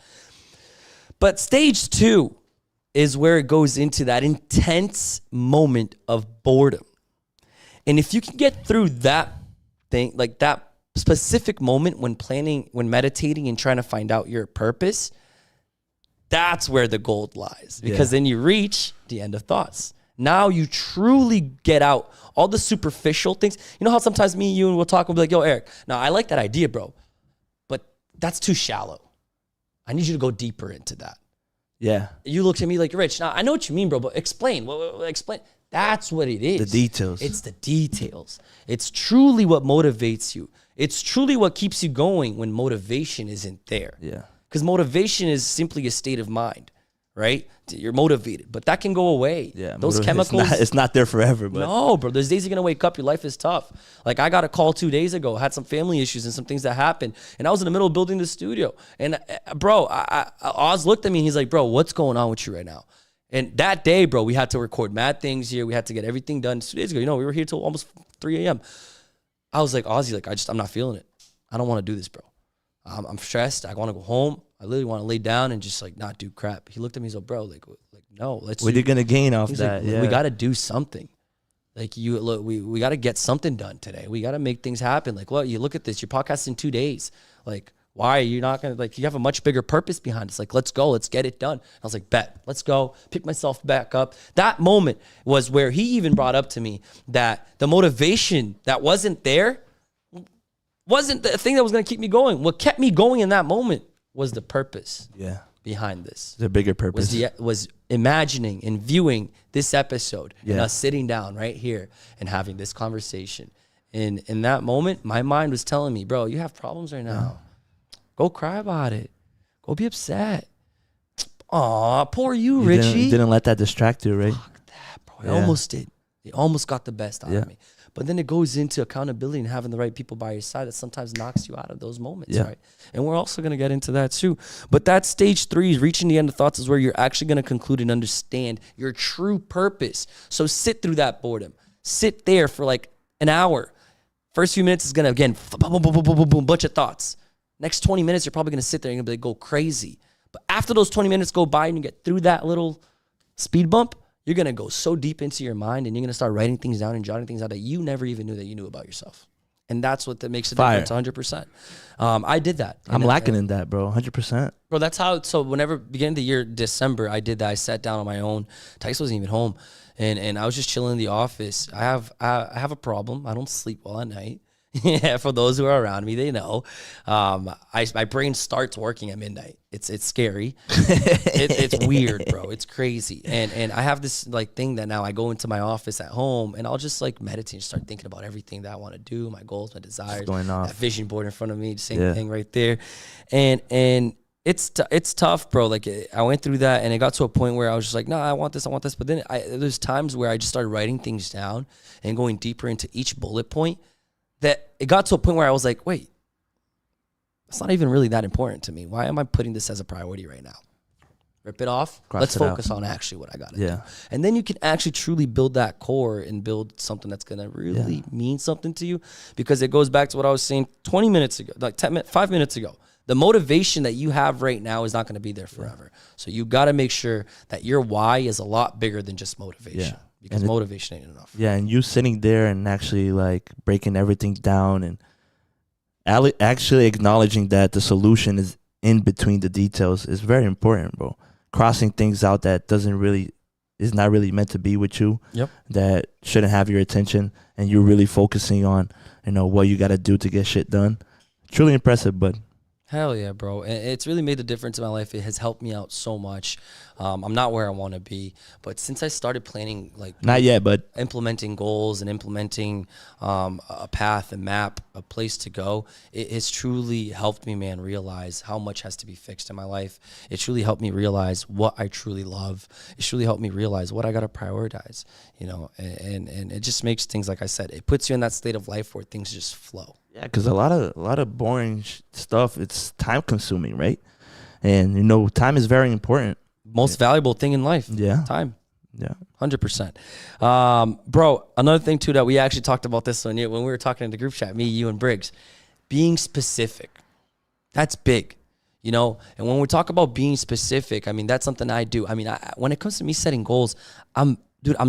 But stage 2 is where it goes into that intense moment of boredom. And if you can get through that thing, like that specific moment when planning, when meditating and trying to find out your purpose, that's where the gold lies. Because then you reach the end of thoughts. Now you truly get out all the superficial things. You know how sometimes me and you will talk and be like, yo, Eric, now I like that idea, bro, but that's too shallow. I need you to go deeper into that. Yeah. You look at me like, Rich, now I know what you mean, bro, but explain. Explain. That's what it is. The details. It's the details. It's truly what motivates you. It's truly what keeps you going when motivation isn't there. Yeah. Because motivation is simply a state of mind, right? You're motivated, but that can go away. Yeah, those chemicals. It's not there forever. But no, bro. There's days you're gonna wake up, your life is tough. Like I got a call 2 days ago, had some family issues and some things that happened, and I was in the middle of building the studio. And bro, Oz looked at me and he's like, bro, what's going on with you right now? And that day, bro, we had to record mad things here. We had to get everything done 2 days ago. You know, we were here till almost 3 a.m. I was like, Ozzy, like I'm not feeling it. I don't want to do this, bro. I'm stressed. I want to go home. I literally want to lay down and just like not do crap. He looked at me and said, bro, like no, let's. What are you gonna gain off that? Like, we got to do something. Like we got to get something done today. We got to make things happen. Like, look, you look at this. Your podcast in 2 days. Like, why are you not gonna like? You have a much bigger purpose behind it. It's like, let's go, let's get it done. I was like, bet, let's go. Pick myself back up. That moment was where he even brought up to me that the motivation that wasn't there wasn't the thing that was gonna keep me going. What kept me going in that moment was the purpose. Yeah. Behind this, the bigger purpose was imagining and viewing this episode and Yeah. us sitting down right here and having this conversation. And in that moment, my mind was telling me, bro, you have problems right now. Go cry about it. Go be upset. Aw, poor you, Richie. Didn't let that distract you, right? Fuck that, bro. I almost did. It almost got the best out Yeah. of me. But then it goes into accountability and having the right people by your side that sometimes knocks you out of those moments, Yeah. right? And we're also going to get into that too. But that stage 3 is reaching the end of thoughts is where you're actually going to conclude and understand your true purpose. So sit through that boredom. Sit there for like an hour. First few minutes is going to, again, boom, boom, boom, boom, boom, boom, bunch of thoughts. Next 20 minutes, you're probably going to sit there and you're going to go crazy. But after those 20 minutes go by and you get through that little speed bump, you're going to go so deep into your mind and you're going to start writing things down and jotting things out that you never even knew that you knew about yourself. And that's what that makes a difference 100%. I did that. I'm lacking in that, bro, 100%. Bro, that's how, so whenever, beginning of the year, December, I did that. I sat down on my own. Tice wasn't even home. And I was just chilling in the office. I have a problem. I don't sleep well at night. Yeah, for those who are around me, they know. My brain starts working at midnight. It's scary. It's weird, bro. It's crazy. And I have this like thing that now I go into my office at home and I'll just like meditate and start thinking about everything that I want to do, my goals, my desires. Going off. That vision board in front of me, same thing right there. And it's tough, bro. Like I went through that and it got to a point where I was just like, no, I want this. But then there's times where I just started writing things down and going deeper into each bullet point. That it got to a point where I was like, wait, it's not even really that important to me. Why am I putting this as a priority right now? Rip it off. Let's focus on actually what I got to do. And then you can actually truly build that core and build something that's going to really mean something to you, because it goes back to what I was saying 20 minutes ago, like 5 minutes ago. The motivation that you have right now is not going to be there forever. So you got to make sure that your why is a lot bigger than just motivation. Because motivation ain't enough. Yeah, and you sitting there and actually like breaking everything down and actually acknowledging that the solution is in between the details is very important, bro. Crossing things out that is not really meant to be with you. Yep. That shouldn't have your attention, and you're really focusing on, what you got to do to get shit done. Truly impressive, bud. Hell yeah, bro. It's really made a difference in my life. It has helped me out so much. I'm not where I want to be, but since I started planning, like not yet, but implementing goals and implementing a path, a map, a place to go, it has truly helped me, man, realize how much has to be fixed in my life. It truly helped me realize what I truly love. It's truly helped me realize what I got to prioritize, and it just makes things, like I said, it puts you in that state of life where things just flow. yeah, because a lot of boring stuff, it's time consuming, right? And time is very important. Most valuable thing in life. Yeah. Time. Yeah. 100%. Bro, another thing too that we actually talked about this when we were talking in the group chat, me, you, and Briggs, being specific. That's big, And when we talk about being specific, I mean, that's something I do. I mean, when it comes to me setting goals, I'm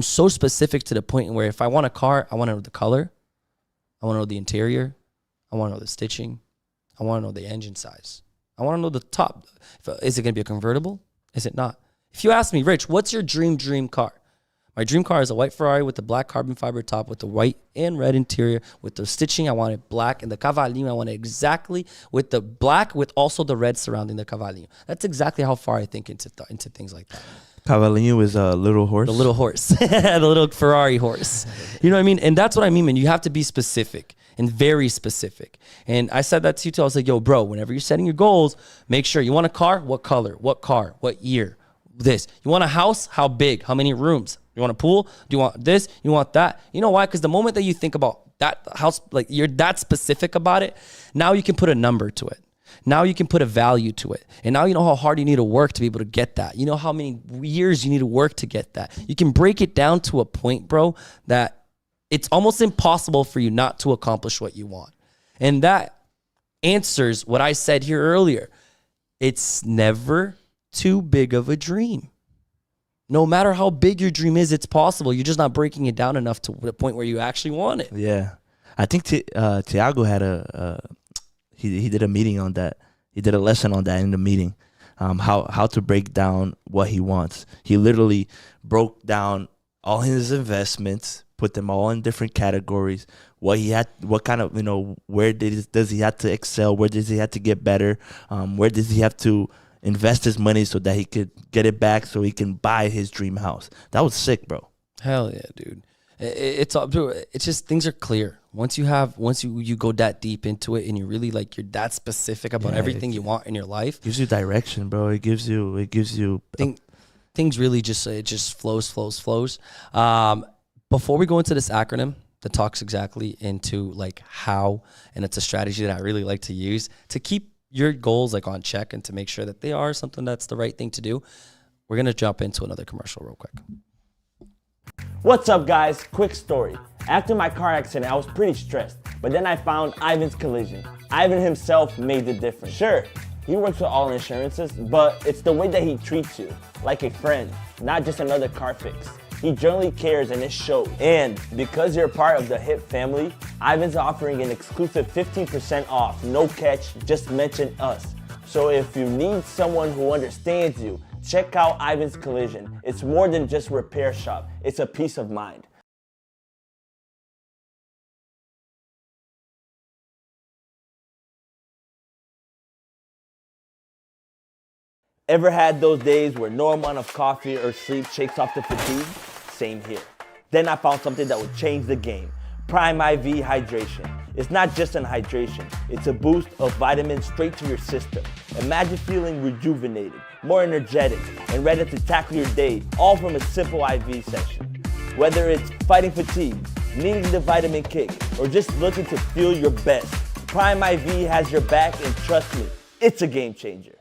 so specific to the point where if I want a car, I want to know the color. I want to know the interior. I want to know the stitching. I want to know the engine size. I want to know the top. Is it going to be a convertible? Is it not? If you ask me, Rich, what's your dream car? My dream car is a white Ferrari with the black carbon fiber top with the white and red interior with the stitching. I want it black, and the Cavallino, I want it exactly with the black with also the red surrounding the Cavallino. That's exactly how far I think into things like that. Cavallino is a little horse. The little horse. The little Ferrari horse. You know what I mean? And that's what I mean, man. You have to be specific and very specific. And I said that to you too. I was like, yo, bro, whenever you're setting your goals, make sure you want a car, what color, what car, what year, this. You want a house? How big? How many rooms? You want a pool? Do you want this? You want that? You know why? Because the moment that you think about that house, like you're that specific about it, now you can put a number to it. Now you can put a value to it. And now you know how hard you need to work to be able to get that. You know how many years you need to work to get that. You can break it down to a point, bro, that it's almost impossible for you not to accomplish what you want. And that answers what I said here earlier. It's never too big of a dream. No matter how big your dream is, it's possible. You're just not breaking it down enough to the point where you actually want it. Yeah. I think Tiago had he did a meeting on that. He did a lesson on that in the meeting, how to break down what he wants. He literally broke down all his investments, put them all in different categories. What he had, what kind of, where does he have to excel? Where does he have to get better? Where does he have to invest his money so that he could get it back so he can buy his dream house? That was sick, bro. Hell yeah, dude. It's just things are clear. Once you go that deep into it and you really you're that specific about everything you want in your life. Gives you direction, bro. It gives you things really just flows. Before we go into this acronym that talks exactly into how, and it's a strategy that I really like to use to keep your goals on check and to make sure that they are something that's the right thing to do. We're going to jump into another commercial real quick. What's up, guys? Quick story. After my car accident, I was pretty stressed, but then I found Ivan's Collision. Ivan himself made the difference. Sure, he works with all insurances, but it's the way that he treats you, like a friend, not just another car fix. He genuinely cares and it shows. And because you're part of the HIP family, Ivan's offering an exclusive 15% off, no catch, just mention us. So if you need someone who understands you, check out Ivan's Collision. It's more than just a repair shop, it's a peace of mind. Ever had those days where no amount of coffee or sleep shakes off the fatigue? Same here. Then I found something that would change the game. Prime IV Hydration. It's not just an hydration, it's a boost of vitamins straight to your system. Imagine feeling rejuvenated, more energetic, and ready to tackle your day, all from a simple IV session. Whether it's fighting fatigue, needing the vitamin kick, or just looking to feel your best, Prime IV has your back, and trust me, it's a game changer.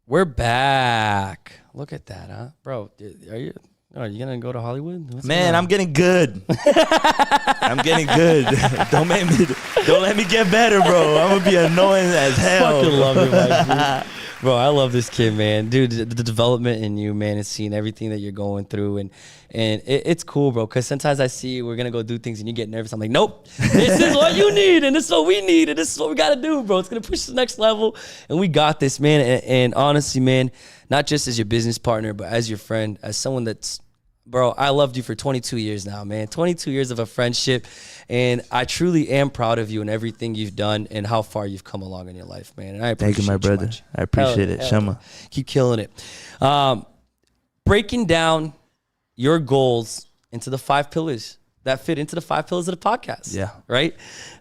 We're back. Look at that, huh? Bro, are you going to go to Hollywood? Man, I'm getting good. I'm getting good. Don't let me get better, bro. I'm going to be annoying as hell. Fucking love it, Mike, dude. Bro, I love this kid, man. Dude, the development in you, man, is seeing everything that you're going through. And it's cool, bro, because sometimes I see we're going to go do things and you get nervous. I'm like, nope, this is what you need and this is what we need and this is what we got to do, bro. It's going to push to the next level. And we got this, man. And honestly, man, not just as your business partner, but as your friend, as someone that's, bro, I loved you for 22 years now, man. 22 years of a friendship. And I truly am proud of you and everything you've done and how far you've come along in your life, man. And I appreciate Thank you, my brother. much. I appreciate it. Shema. Keep killing it. Breaking down your goals into the 5 pillars that fit into the 5 pillars of the podcast. Yeah. Right?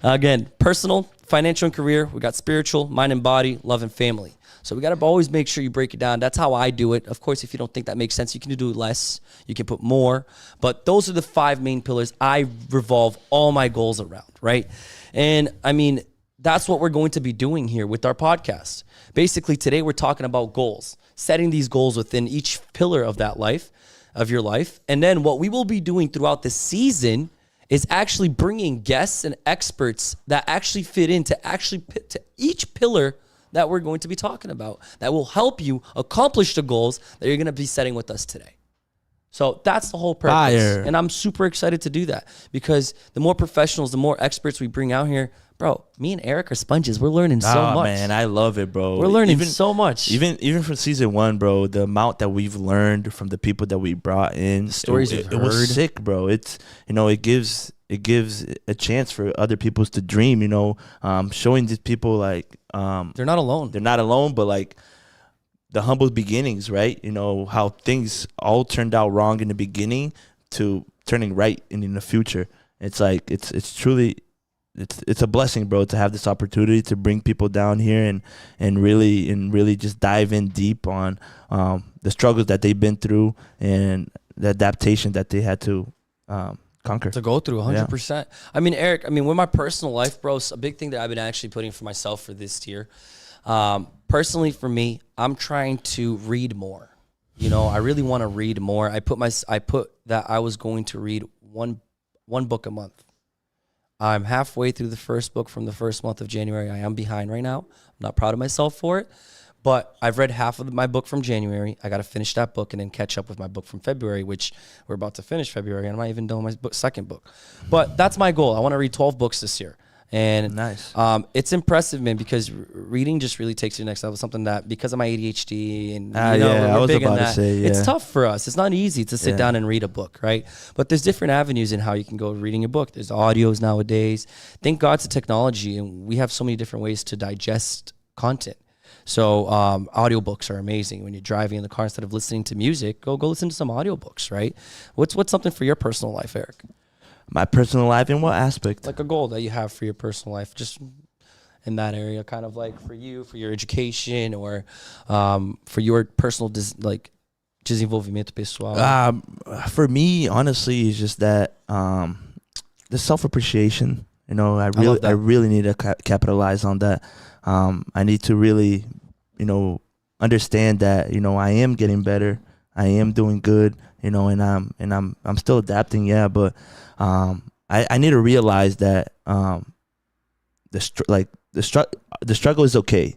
Again, personal, financial, and career. We got spiritual, mind and body, love and family. So we got to always make sure you break it down. That's how I do it. Of course, if you don't think that makes sense, you can do less. You can put more. But those are the 5 main pillars I revolve all my goals around, right? And I mean, that's what we're going to be doing here with our podcast. Basically, today we're talking about goals, setting these goals within each pillar of that life, of your life. And then what we will be doing throughout the season is actually bringing guests and experts that actually fit into to each pillar that we're going to be talking about that will help you accomplish the goals that you're going to be setting with us today. So that's the whole purpose. Fire. And I'm super excited to do that because the more professionals, the more experts we bring out here, bro, me and Eric are sponges. We're learning so much. Man, I love it, bro. We're learning so much. Even from season 1, bro, the amount that we've learned from the people that we brought in, the stories we've heard. It was sick, bro. It's, it gives a chance for other people to dream, showing these people they're not alone. They're not alone, but the humble beginnings, right? How things all turned out wrong in the beginning to turning right in the future. It's it's truly it's a blessing, bro, to have this opportunity to bring people down here and really just dive in deep on the struggles that they've been through and the adaptation that they had to conquer. To go through 100%. I mean, Eric, with my personal life, bro, a big thing that I've been actually putting for myself for this year, personally for me, I'm trying to read more. I really want to read more. I put that I was going to read one book a month. I'm halfway through the first book from the first month of January. I am behind right now. I'm not proud of myself for it, but I've read half of my book from January. I got to finish that book and then catch up with my book from February, which we're about to finish February, and I'm not even done with my second book. But that's my goal. I want to read 12 books this year. And nice. It's impressive, man, because reading just really takes you to the next level. Something that, because of my ADHD and we're big in that, it's tough for us. It's not easy to sit down and read a book, right? But there's different avenues in how you can go reading a book. There's audios nowadays. Thank God to technology, and we have so many different ways to digest content. So audiobooks are amazing. When you're driving in the car, instead of listening to music, go listen to some audiobooks, right? What's something for your personal life, Eric? My personal life, in what aspect? Like a goal that you have for your personal life, just in that area, kind of like for you, for your education, or for your personal desenvolvimento pessoal. For me, honestly, it's just that the self-appreciation. I really need to capitalize on that. I need to really, understand that I am getting better. I am doing good. And I'm still adapting. Yeah, but I need to realize that the struggle is okay,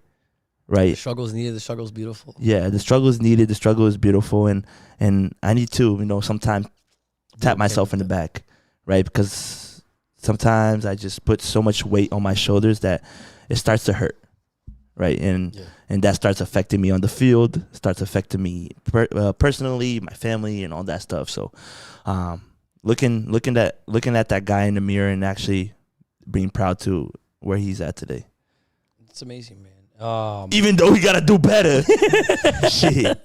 right? The struggle is needed. The struggle is beautiful. Yeah, the struggle is needed. The struggle is beautiful, and I need to sometimes tap myself in the back, right? Because sometimes I just put so much weight on my shoulders that it starts to hurt, right? And that starts affecting me on the field, starts affecting me personally, my family, and all that stuff. So, looking at that guy in the mirror and actually being proud to where he's at today. It's amazing, man. Even though we gotta do better. Shit.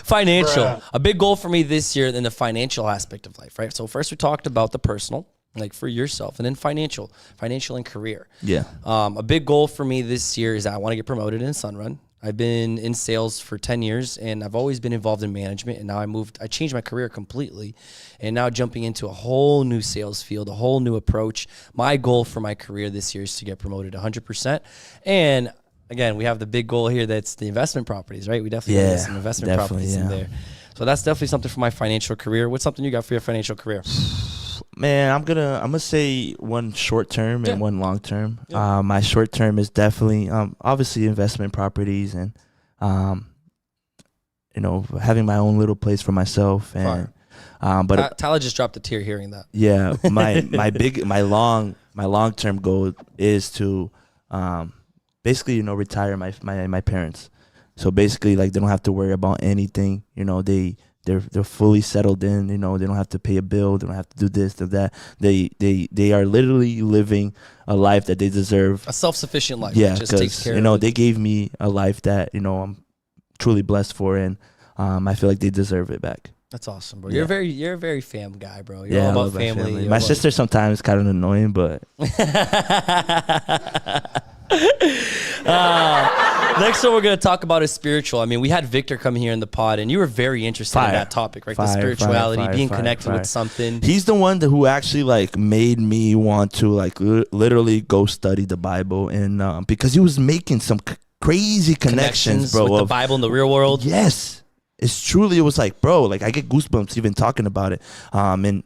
Financial. Bruh. A big goal for me this year in the financial aspect of life, right? So first we talked about the personal, like for yourself, and then financial and career. Yeah. A big goal for me this year is that I want to get promoted in Sunrun. I've been in sales for 10 years and I've always been involved in management, and now I changed my career completely and now jumping into a whole new sales field, a whole new approach. My goal for my career this year is to get promoted 100%. And again, we have the big goal here. That's the investment properties, right? We definitely have some investment properties in there. So that's definitely something for my financial career. What's something you got for your financial career? Man, I'm gonna say one short term and one long term. My short term is definitely obviously investment properties and having my own little place for myself. And but Tyler just dropped a tear hearing that. Yeah, my long term goal is to basically retire my parents. So basically, like, they don't have to worry about anything. They're fully settled in. They don't have to pay a bill. They don't have to do this, do that. They are literally living a life that they deserve. A self-sufficient life. Yeah, just takes care of they gave me a life that I'm truly blessed for, and I feel like they deserve it back. That's awesome, bro. You're a very fam guy, bro. You're all about family. My sister sometimes is kind of annoying, but. Next one we're going to talk about is spiritual. I mean, we had Victor come here in the pod, and you were very interested in that topic, right? The spirituality, being connected with something. He's the one who actually made me want to literally go study the Bible, and because he was making some crazy connections, bro, with the Bible in the real world. Yes, it was like, bro, I get goosebumps even talking about it. And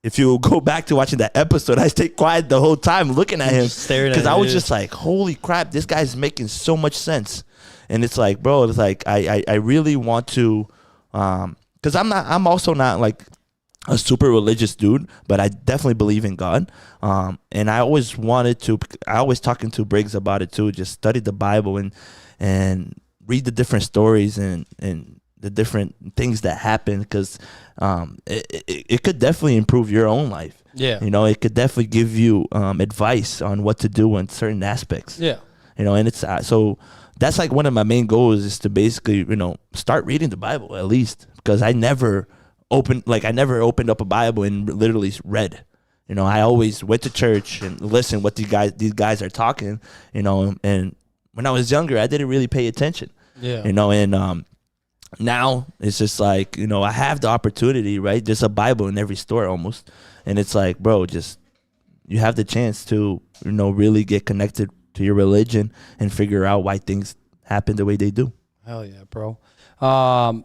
if you go back to watching that episode, I stayed quiet the whole time looking at him because I was just like, holy crap, this guy's making so much sense. And it's like, bro, it's like I really want to, because I'm also not like a super religious dude, but I definitely believe in God. And I always talking to Briggs about it too, just study the Bible and read the different stories and the different things that happen, because it could definitely improve your own life. Yeah. It could definitely give you advice on what to do in certain aspects. Yeah. And it's so that's like one of my main goals is to basically, start reading the Bible at least, because I never opened up a Bible and literally read. You know, I always went to church and listened what these guys are talking, you know, and when I was younger, I didn't really pay attention. Yeah. You know, and now it's just like, you know, I have the opportunity, right? There's a Bible in every store almost. And it's like, bro, just you have the chance to, you know, really get connected to your religion and figure out why things happen the way they do. Hell yeah, bro.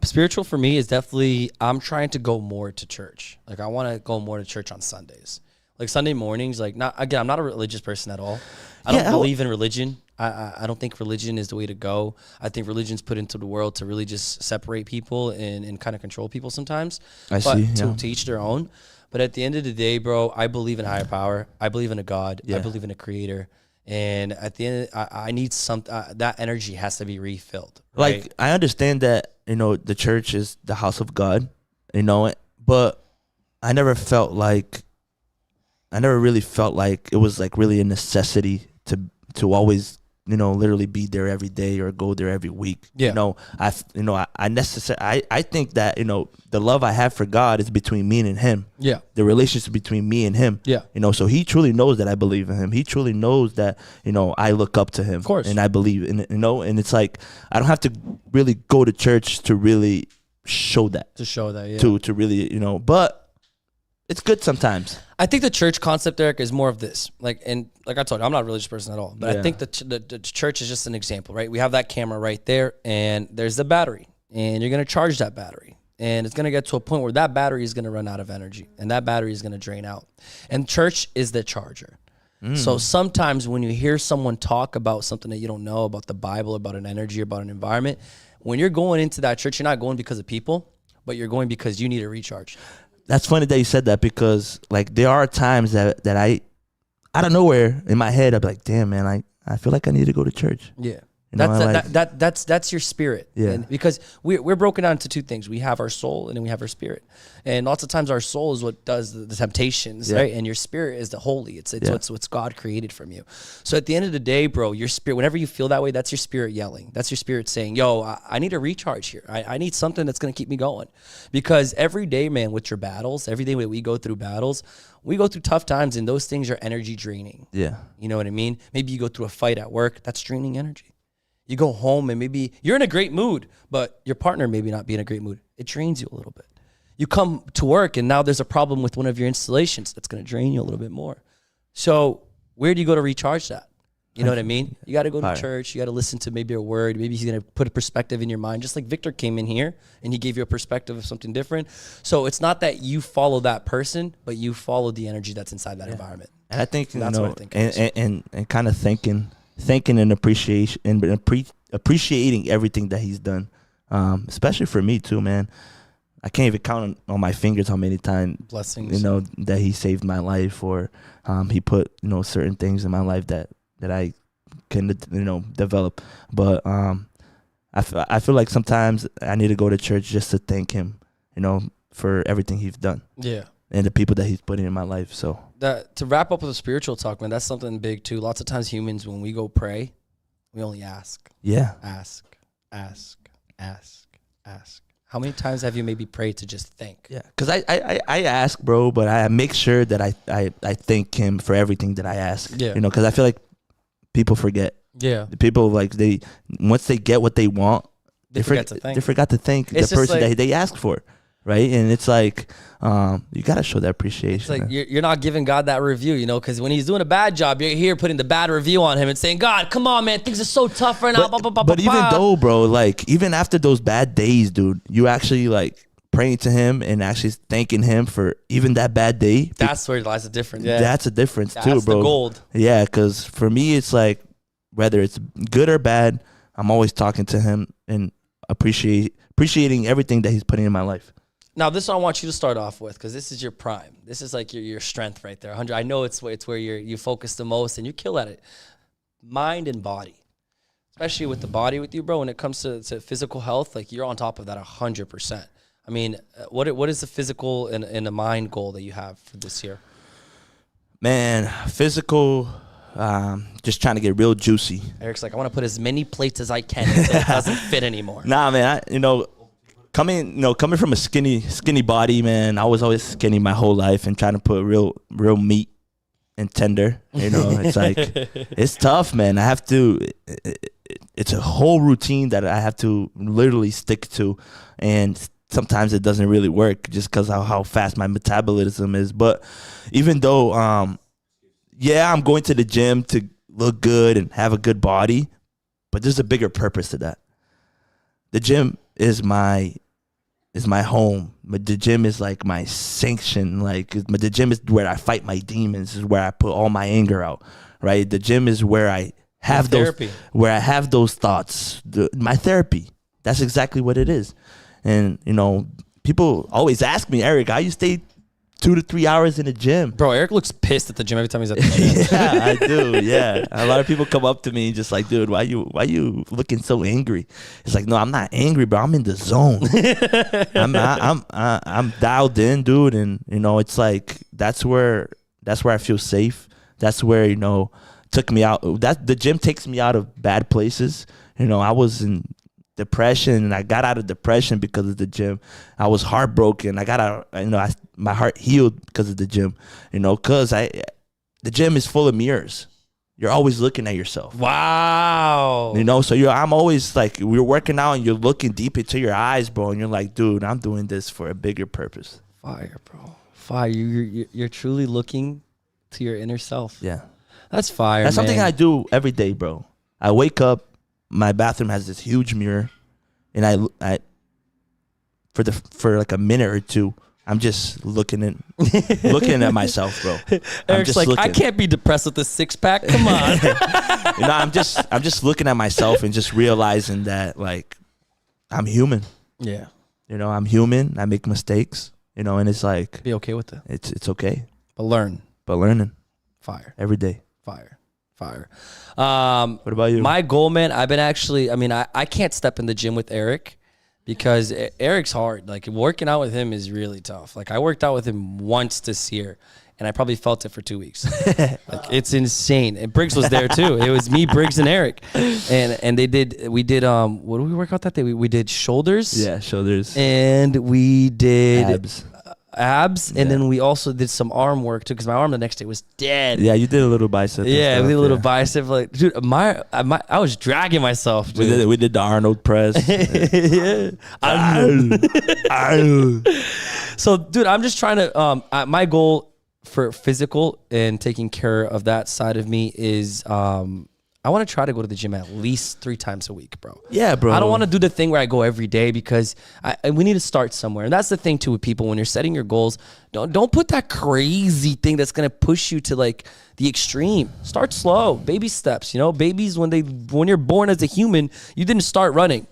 Spiritual for me is definitely, I'm trying to go more to church. Like I want to go more to church on Sundays. Like Sunday mornings, like I'm not a religious person at all. I don't believe in religion. I don't think religion is the way to go. I think religion's put into the world to really just separate people and kind of control people sometimes. To each their own. But at the end of the day, bro, I believe in higher power. I believe in a God. I believe in a creator. And at the end, I need that energy has to be refilled. Right? Like, I understand that, you know, the church is the house of God, you know, but I never really felt like it was like really a necessity to always, you know, literally be there every day or go there every week. Yeah. You know, I think that, you know, the love I have for God is between me and him. Yeah. The relationship between me and him. Yeah. You know, so he truly knows that I believe in him. He truly knows that, you know, I look up to him. Of course. And I believe in it, you know, and it's like, I don't have to really go to church to really show that. Yeah. To really, you know, but it's good sometimes. I think the church concept, Eric, is more of this. Like I told you, I'm not a religious person at all. But I think the church is just an example, right? We have that camera right there, and there's the battery. And you're going to charge that battery. And it's going to get to a point where that battery is going to run out of energy. And that battery is going to drain out. And church is the charger. So sometimes when you hear someone talk about something that you don't know, about the Bible, about an energy, about an environment, when you're going into that church, you're not going because of people, but you're going because you need a recharge. That's funny that you said that, because like there are times that I out of nowhere in my head I'd be like, damn man, I feel like I need to go to church. Yeah. You know, That's your spirit. Yeah. And because we're broken down into two things. We have our soul and then we have our spirit. And lots of times our soul is what does the temptations, right? And your spirit is the holy. It's what's God created from you. So at the end of the day, bro, your spirit, whenever you feel that way, that's your spirit yelling. That's your spirit saying, yo, I need a recharge here. I need something that's going to keep me going. Because every day, man, with your battles, every day we go through battles, we go through tough times, and those things are energy draining. Yeah. You know what I mean? Maybe you go through a fight at work, that's draining energy. You go home and maybe you're in a great mood, but your partner maybe not be in a great mood. It drains you a little bit. You come to work and now there's a problem with one of your installations that's going to drain you a little bit more. So where do you go to recharge that? You know what I mean? You got to go to church. You got to listen to maybe a word. Maybe he's going to put a perspective in your mind, just like Victor came in here and he gave you a perspective of something different. So it's not that you follow that person, but you follow the energy that's inside that environment. And I think, that's you know, what I think and kind of thanking and appreciation and appreciating everything that he's done, especially for me too, man. I can't even count on my fingers how many times, blessings, you know, that he saved my life, or he put, you know, certain things in my life that I can, you know, develop. But I feel like sometimes I need to go to church just to thank him, you know, for everything he's done. Yeah. And the people that he's put in my life. So to wrap up with the spiritual talk, man, that's something big too. Lots of times humans, when we go pray, we only ask. Yeah. Ask. How many times have you maybe prayed to just thank? Yeah, because I ask, bro, but I make sure that I thank him for everything that I ask. Yeah. You know, because I feel like people forget. Yeah. The people, like, once they get what they want, they forgot to thank the person that they asked for. Right. And it's like, you got to show that appreciation. It's like you're not giving God that review, you know, because when he's doing a bad job, you're here putting the bad review on him and saying, God, come on, man, things are so tough right now. But even though, bro, like, even after those bad days, dude, you actually like praying to him and actually thanking him for even that bad day. That's where lies the difference. Yeah. That's a difference too, bro. That's the gold. Yeah. Because for me, it's like, whether it's good or bad, I'm always talking to him and appreciating everything that he's putting in my life. Now, this one I want you to start off with, because this is your prime. This is like your strength right there. 100. I know it's where you focus the most and you kill at it. Mind and body, especially with the body with you, bro. When it comes to physical health, like you're on top of that 100%. I mean, what is the physical and the mind goal that you have for this year? Man, physical, just trying to get real juicy. Eric's like, I want to put as many plates as I can until it doesn't fit anymore. Nah, man, coming from a skinny body, man, I was always skinny my whole life and trying to put real meat and tender. It's like, it's tough, man. I have to, it's a whole routine that I have to literally stick to. And sometimes it doesn't really work just because of how fast my metabolism is. But even though, I'm going to the gym to look good and have a good body, but there's a bigger purpose to that. The gym is my home. But the gym is like my sanction. Like, the gym is where I fight my demons. Is where I put all my anger out. Right. The gym is where I have those thoughts. My therapy. That's exactly what it is. And people always ask me, Eric, how you stay 2 to 3 hours in the gym? Bro, Eric looks pissed at the gym every time he's at the gym. Yeah, I do. Yeah, a lot of people come up to me just like, dude, why you looking so angry? It's like, no, I'm not angry, bro. I'm in the zone. I'm dialed in, dude, and it's like that's where I feel safe. That's where took me out. That the gym takes me out of bad places. I was in depression, and I got out of depression because of the gym. I was heartbroken. I got out, my heart healed because of the gym, because the gym is full of mirrors. You're always looking at yourself. Wow. So I'm always like, we're working out and you're looking deep into your eyes, bro. And you're like, dude, I'm doing this for a bigger purpose. Fire, bro. Fire. You're truly looking to your inner self. Yeah. That's fire, That's man. something I do every day, bro. I wake up, my bathroom has this huge mirror, and I for like a minute or two, I'm just looking at myself, bro. Eric's like, looking. I can't be depressed with this 6-pack. Come on. I'm just looking at myself and just realizing that, like, I'm human. Yeah. I'm human. I make mistakes. And it's like, be okay with it. It's okay. But learning. Fire. Every day. Fire. What about you? My goal, man, I can't step in the gym with Eric because Eric's hard. Like, working out with him is really tough. Like, I worked out with him once this year, and I probably felt it for 2 weeks. Like, it's insane. And Briggs was there too. It was me, Briggs, and Eric. And we did what did we work out that day? We did shoulders. Yeah, shoulders. And we did abs, yeah. And then we also did some arm work too, because my arm the next day was dead. Yeah, you did a little bicep. Yeah, we did a little bicep. Like, dude, I was dragging myself. Dude. We did the Arnold press. Yeah. So, dude, I'm just trying to. My goal for physical and taking care of that side of me is I want to try to go to the gym at least 3 times a week, bro. Yeah, bro. I don't want to do the thing where I go every day because we need to start somewhere. And that's the thing too with people when you're setting your goals. Don't put that crazy thing that's gonna push you to like the extreme. Start slow, baby steps. Babies when you're born as a human, you didn't start running.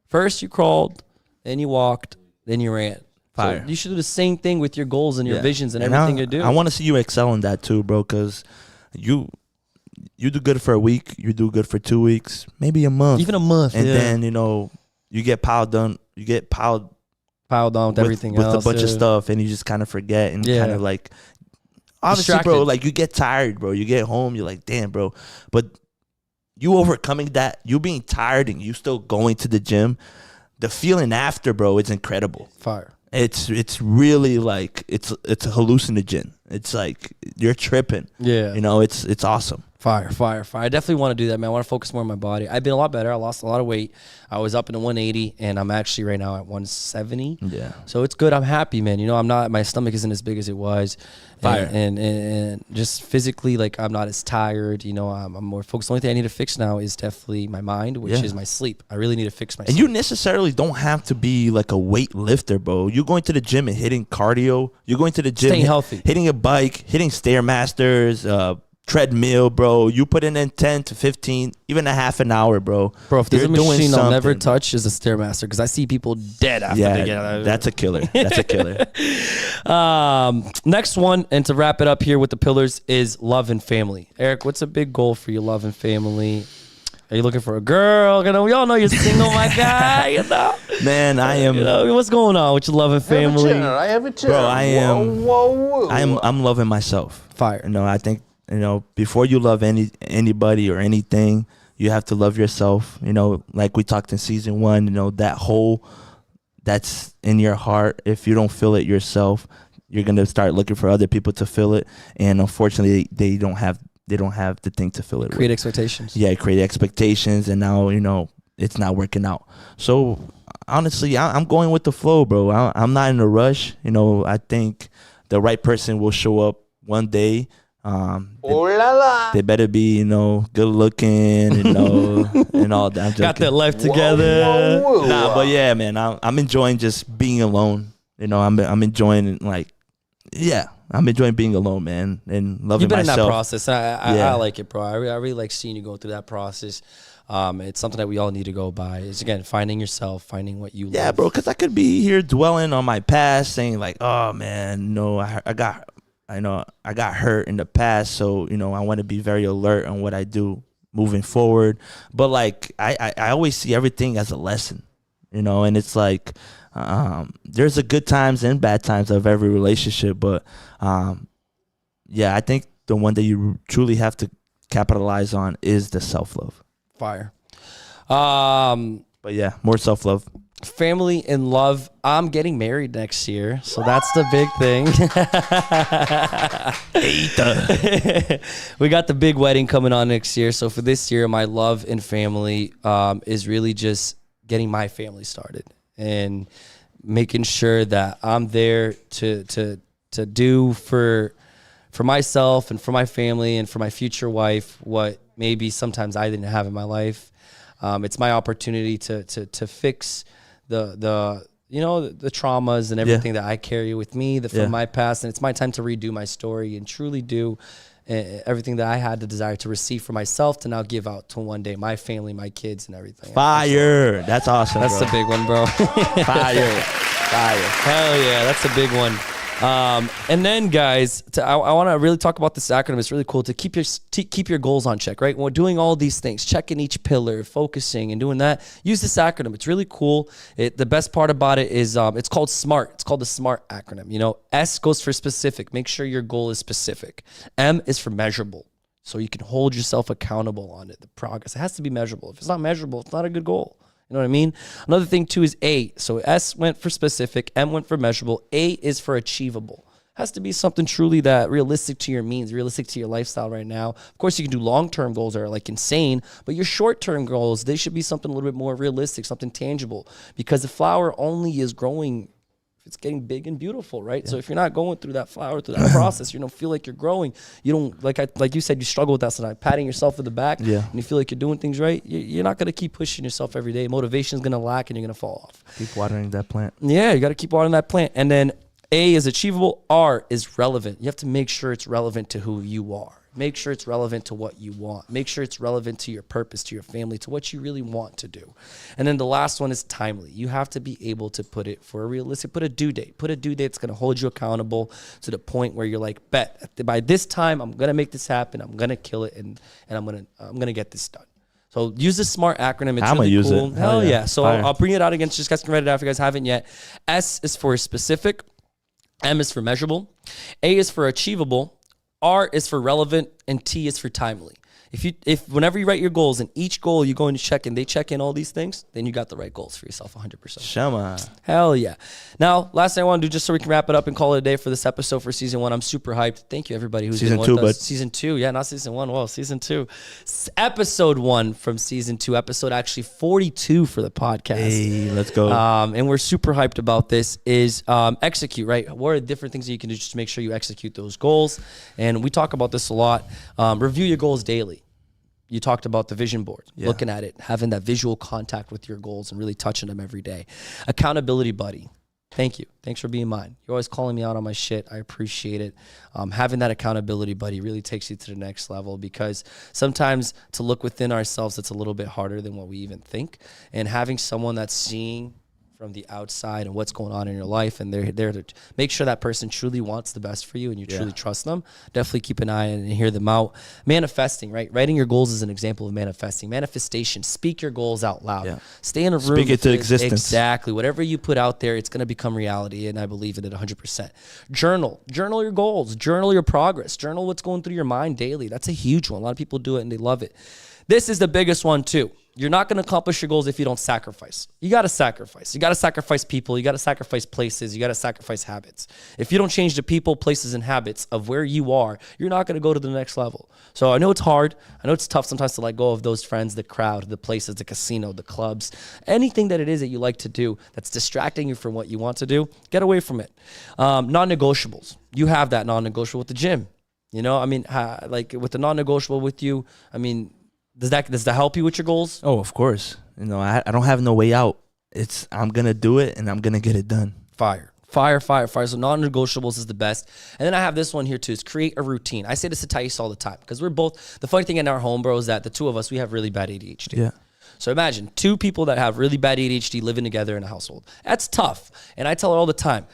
First you crawled, then you walked, then you ran. Fire. So you should do the same thing with your goals and your visions and everything you do. I want to see you excel in that too, bro, because you do good for a week, you do good for 2 weeks, maybe a month. Even a month. And then, you get piled on. You get piled on with everything else. With a bunch of stuff, and you just kind of forget and kind of like, obviously, distracted. bro, like you get tired, bro. You get home, you're like, damn, bro. But you overcoming that, you being tired and you still going to the gym, the feeling after, bro, it's incredible. Fire. It's really like, it's a hallucinogen. It's like you're tripping. Yeah. It's awesome. Fire. I definitely want to do that, man. I want to focus more on my body. I've been a lot better. I lost a lot of weight. I was up in 180, and I'm actually right now at 170. Yeah. So it's good. I'm happy, man. My stomach isn't as big as it was. Fire. And just physically, like, I'm not as tired. I'm more focused. The only thing I need to fix now is definitely my mind, which is my sleep. I really need to fix my sleep. And you necessarily don't have to be like a weight lifter, bro. You're going to the gym and hitting cardio. You're going to the gym, staying healthy, hitting a bike, hitting Stairmasters, treadmill, bro. You put in 10 to 15, even a half an hour, bro. Bro, if there's a machine I'll never touch is a Stairmaster, because I see people dead after they get out. That's a killer. That's a killer. Next one, and to wrap it up here with the pillars, is love and family. Eric, what's a big goal for you, love and family? Are you looking for a girl? We all know you're single, my guy. Man, I am. What's going on with your love and family? I have a chair. Bro, I am. Whoa. I'm loving myself. Fire. I think before you love anybody or anything, you have to love yourself. Like we talked in season 1. That that's in your heart. If you don't feel it yourself, you're gonna start looking for other people to feel it, and unfortunately, they don't have the thing to feel it. Create expectations. Yeah, create expectations, and now it's not working out. So honestly, I'm going with the flow, bro. I'm not in a rush. I think the right person will show up one day. They better be, good looking, and all that. Got that life together. Nah, but yeah, man, I'm enjoying just being alone. I'm enjoying I'm enjoying being alone, man, and loving You've been myself. in that process. I like it, bro. I really like seeing you go through that process. It's something that we all need to go by. Is again finding yourself, finding what you love. Yeah, bro. Because I could be here dwelling on my past, saying like, "Oh man, no, I got hurt in the past, so I want to be very alert on what I do moving forward." But like, I always see everything as a lesson, and it's like, there's a good times and bad times of every relationship, but I think the one that you truly have to capitalize on is the self-love. Fire. But yeah, more self-love. Family and love. I'm getting married next year, so that's the big thing. We got the big wedding coming on next year. So for this year, my love and family is really just getting my family started and making sure that I'm there to do for myself and for my family and for my future wife what maybe sometimes I didn't have in my life. It's my opportunity to fix the traumas and everything that I carry with me from my past, and it's my time to redo my story and truly do everything that I had the desire to receive for myself to now give out to one day my family, my kids, and everything. Fire! That's awesome. That's the big one, bro. Fire! Hell yeah, that's a big one. And then, guys, I want to really talk about this acronym. It's really cool to keep your goals on check, right? When we're doing all these things, checking each pillar, focusing, and doing that, use this acronym. It's really cool. The best part about it is it's called SMART. It's called the SMART acronym. S goes for specific. Make sure your goal is specific. M is for measurable, so you can hold yourself accountable on it. The progress, it has to be measurable. If it's not measurable, it's not a good goal. You know what I mean? Another thing too is A. So S went for specific, M went for measurable, A is for achievable. Has to be something truly that realistic to your means, realistic to your lifestyle right now. Of course, you can do long-term goals that are like insane, but your short-term goals, they should be something a little bit more realistic, something tangible, because the flower only is growing if it's getting big and beautiful, right? Yeah. So if you're not going through that flower, through that process, you don't feel like you're growing. You don't, like you said, you struggle with that sometimes, patting yourself in the back, and you feel like you're doing things right. You're not going to keep pushing yourself every day. Motivation is going to lack and you're going to fall off. Keep watering that plant. Yeah, you got to keep watering that plant. And then A is achievable, R is relevant. You have to make sure it's relevant to who you are. Make sure it's relevant to what you want. Make sure it's relevant to your purpose, to your family, to what you really want to do. And then the last one is timely. You have to be able to put it for a realistic, put a due date. Put a due date that's going to hold you accountable to the point where you're like, bet by this time I'm going to make this happen. I'm going to kill it and I'm going to get this done. So use the SMART acronym. It's really cool. Hell yeah. So I'll bring it out again. Just guys can write it out if you guys haven't yet. S is for specific. M is for measurable. A is for achievable. R is for relevant, and T is for timely. If whenever you write your goals and each goal you go and check and they check in all these things, then you got the right goals for yourself 100%. Shama. Hell yeah. Now, last thing I want to do, just so we can wrap it up and call it a day for this episode for season 1. I'm super hyped. Thank you, everybody who's been with us. Bud. Season 2. Yeah, not season 1. Well, season 2. Episode 1 from season 2. Episode actually 42 for the podcast. Hey, let's go. And we're super hyped about this is execute, right? What are the different things that you can do just to make sure you execute those goals? And we talk about this a lot. Review your goals daily. You talked about the vision board, looking at it, having that visual contact with your goals and really touching them every day. Accountability buddy. Thank you. Thanks for being mine. You're always calling me out on my shit. I appreciate it. Having that accountability buddy really takes you to the next level, because sometimes to look within ourselves, it's a little bit harder than what we even think. And having someone that's seeing from the outside and what's going on in your life, and they're there to make sure that person truly wants the best for you and you truly trust them. Definitely keep an eye and hear them out. Manifesting, right? Writing your goals is an example of manifesting. Manifestation, speak your goals out loud. Stay in a room. Speak it to existence. Exactly. Whatever you put out there, it's going to become reality, and I believe in it 100%. Journal your goals, journal your progress, journal what's going through your mind daily. That's a huge one. A lot of people do it and they love it. This is the biggest one too. you're not going to accomplish your goals if you don't sacrifice. You got to sacrifice. You got to sacrifice people. You got to sacrifice places. You got to sacrifice habits. If you don't change the people, places, and habits of where you are, you're not going to go to the next level. So I know it's hard. I know it's tough sometimes to let go of those friends, the crowd, the places, the casino, the clubs, anything that it is that you like to do that's distracting you from what you want to do, get away from it. Non-negotiables. You have that non-negotiable with the gym. You know, I mean, like with the non-negotiable with you, I mean, does that help you with your goals? Oh, of course. You know, I don't have no way out. I'm going to do it and I'm going to get it done. Fire. So non-negotiables is the best. And then I have this one here too, is create a routine. I say this to Thais all the time because we're both, the funny thing in our home, bro, is that the two of us, we have really bad ADHD. Yeah. So imagine two people that have really bad ADHD living together in a household. That's tough. And I tell her all the time,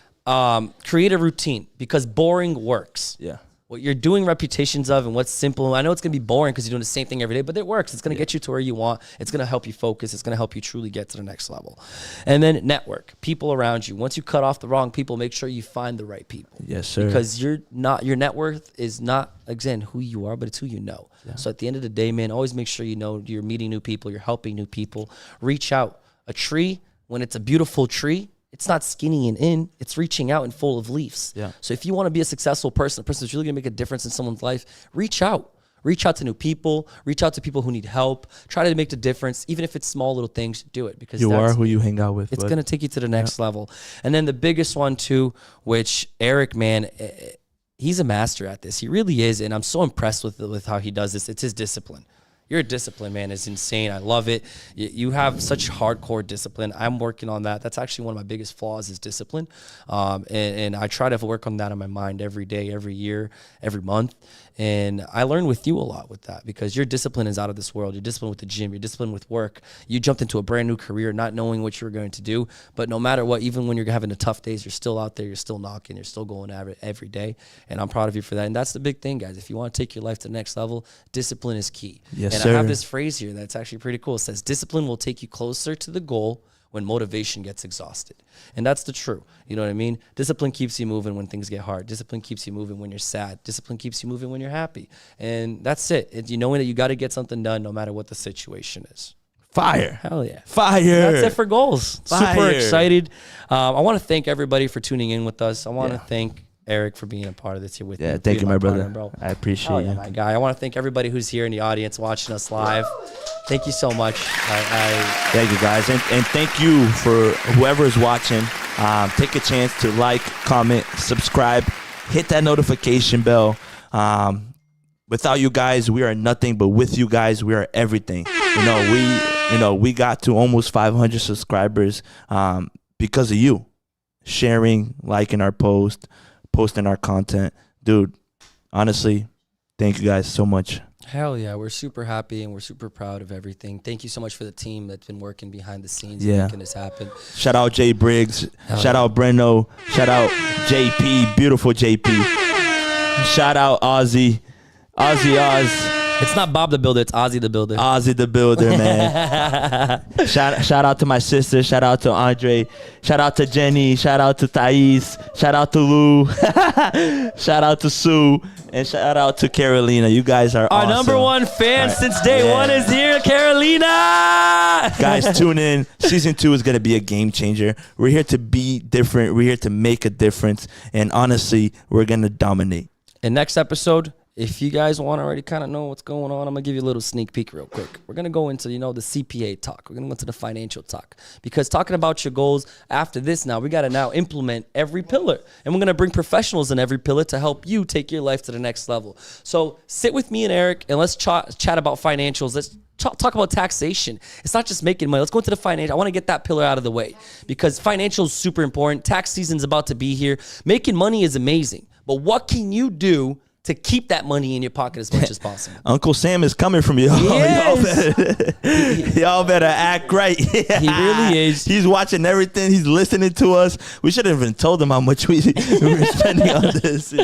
create a routine because boring works. Yeah. What you're doing reputations of and what's simple. I know it's going to be boring because you're doing the same thing every day, but it works. It's going to get you to where you want. It's going to help you focus. It's going to help you truly get to the next level. And then network, people around you. Once you cut off the wrong people, make sure you find the right people. Yes, sir. Because your net worth is not, again, who you are, but it's who you know. Yeah. So at the end of the day, man, always make sure you know you're meeting new people, you're helping new people. Reach out. A tree, when it's a beautiful tree, it's not skinny and in, it's reaching out and full of leaves. Yeah. So if you want to be a successful person, a person that's really going to make a difference in someone's life, reach out. Reach out to new people. Reach out to people who need help. Try to make the difference. Even if it's small little things, do it. Because you are who you hang out with. It's going to take you to the next level. And then the biggest one too, which Eric, man, he's a master at this. He really is. And I'm so impressed with how he does this. It's his discipline. Your discipline, man, is insane. I love it. You have such hardcore discipline. I'm working on that. That's actually one of my biggest flaws is discipline. And I try to work on that in my mind every day, every year, every month. And I learned with you a lot with that because your discipline is out of this world. You're disciplined with the gym. You're disciplined with work. You jumped into a brand new career not knowing what you were going to do. But no matter what, even when you're having the tough days, you're still out there. You're still knocking. You're still going at it every day. And I'm proud of you for that. And that's the big thing, guys. If you want to take your life to the next level, discipline is key. Yes, and sir. I have this phrase here that's actually pretty cool. It says, discipline will take you closer to the goal when motivation gets exhausted. And that's the true. You know what I mean? Discipline keeps you moving when things get hard. Discipline keeps you moving when you're sad. Discipline keeps you moving when you're happy. And that's it. You knowing that you got to get something done no matter what the situation is. Fire. Hell yeah. Fire. That's it for goals. Fire. Super excited. I want to thank everybody for tuning in with us. I want to thank Eric for being a part of this here with me. Yeah, thank you, my brother. Partner, bro. I appreciate you. My guy. I want to thank everybody who's here in the audience watching us live. Thank you so much. Thank you, guys. And thank you for whoever is watching. Take a chance to like, comment, subscribe, hit that notification bell. Without you guys, we are nothing, but with you guys, we are everything. We got to almost 500 subscribers because of you sharing, liking our post, posting our content. Dude, honestly, thank you guys so much. Hell yeah, we're super happy and we're super proud of everything. Thank you so much for the team that's been working behind the scenes and making this happen. Shout out Jay Briggs. Shout out Breno. Shout out JP. Beautiful JP. Shout out Ozzy. Ozzy Oz. It's not Bob the Builder, it's Ozzy the Builder. Ozzy the Builder, man. Shout out to my sister. Shout out to Andre. Shout out to Jenny. Shout out to Thais. Shout out to Lou. Shout out to Sue. And shout out to Carolina. You guys are our awesome. Number one fan since day one is here, Carolina. Guys, tune in. Season 2 is going to be a game changer. We're here to be different. We're here to make a difference. And honestly, we're going to dominate. And next episode, if you guys want to already kind of know what's going on, I'm going to give you a little sneak peek real quick. We're going to go into, the CPA talk. We're going to go into the financial talk. Because talking about your goals, after this now, we got to now implement every pillar. And we're going to bring professionals in every pillar to help you take your life to the next level. So sit with me and Eric, and let's chat about financials. Let's talk about taxation. It's not just making money. Let's go into the financial. I want to get that pillar out of the way. Because financial is super important. Tax season's about to be here. Making money is amazing. But what can you do to keep that money in your pocket as much as possible? Uncle Sam is coming from you. Yes. Y'all better act right. He really is. He's watching everything. He's listening to us. We should have even told him how much we were spending on this.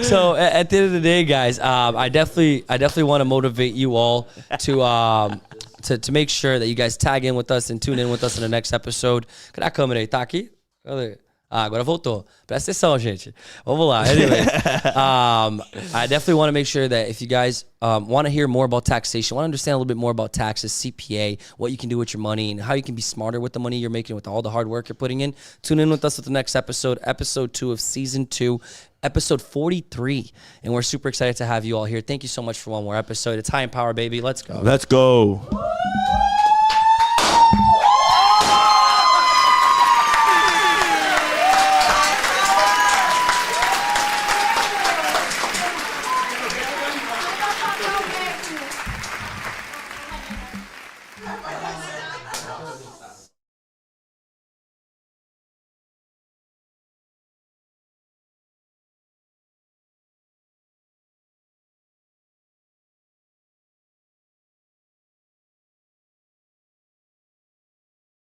So at the end of the day, guys, I definitely want to motivate you all to make sure that you guys tag in with us and tune in with us in the next episode. Could I come in, Taki? Agora voltou. Presta atenção, gente. Vamos lá. Anyways, I definitely want to make sure that if you guys want to hear more about taxation, want to understand a little bit more about taxes, CPA, what you can do with your money, and how you can be smarter with the money you're making with all the hard work you're putting in, tune in with us with the next episode, episode 2 of season 2, episode 43. And we're super excited to have you all here. Thank you so much for one more episode. It's High in Power, baby. Let's go. Let's go.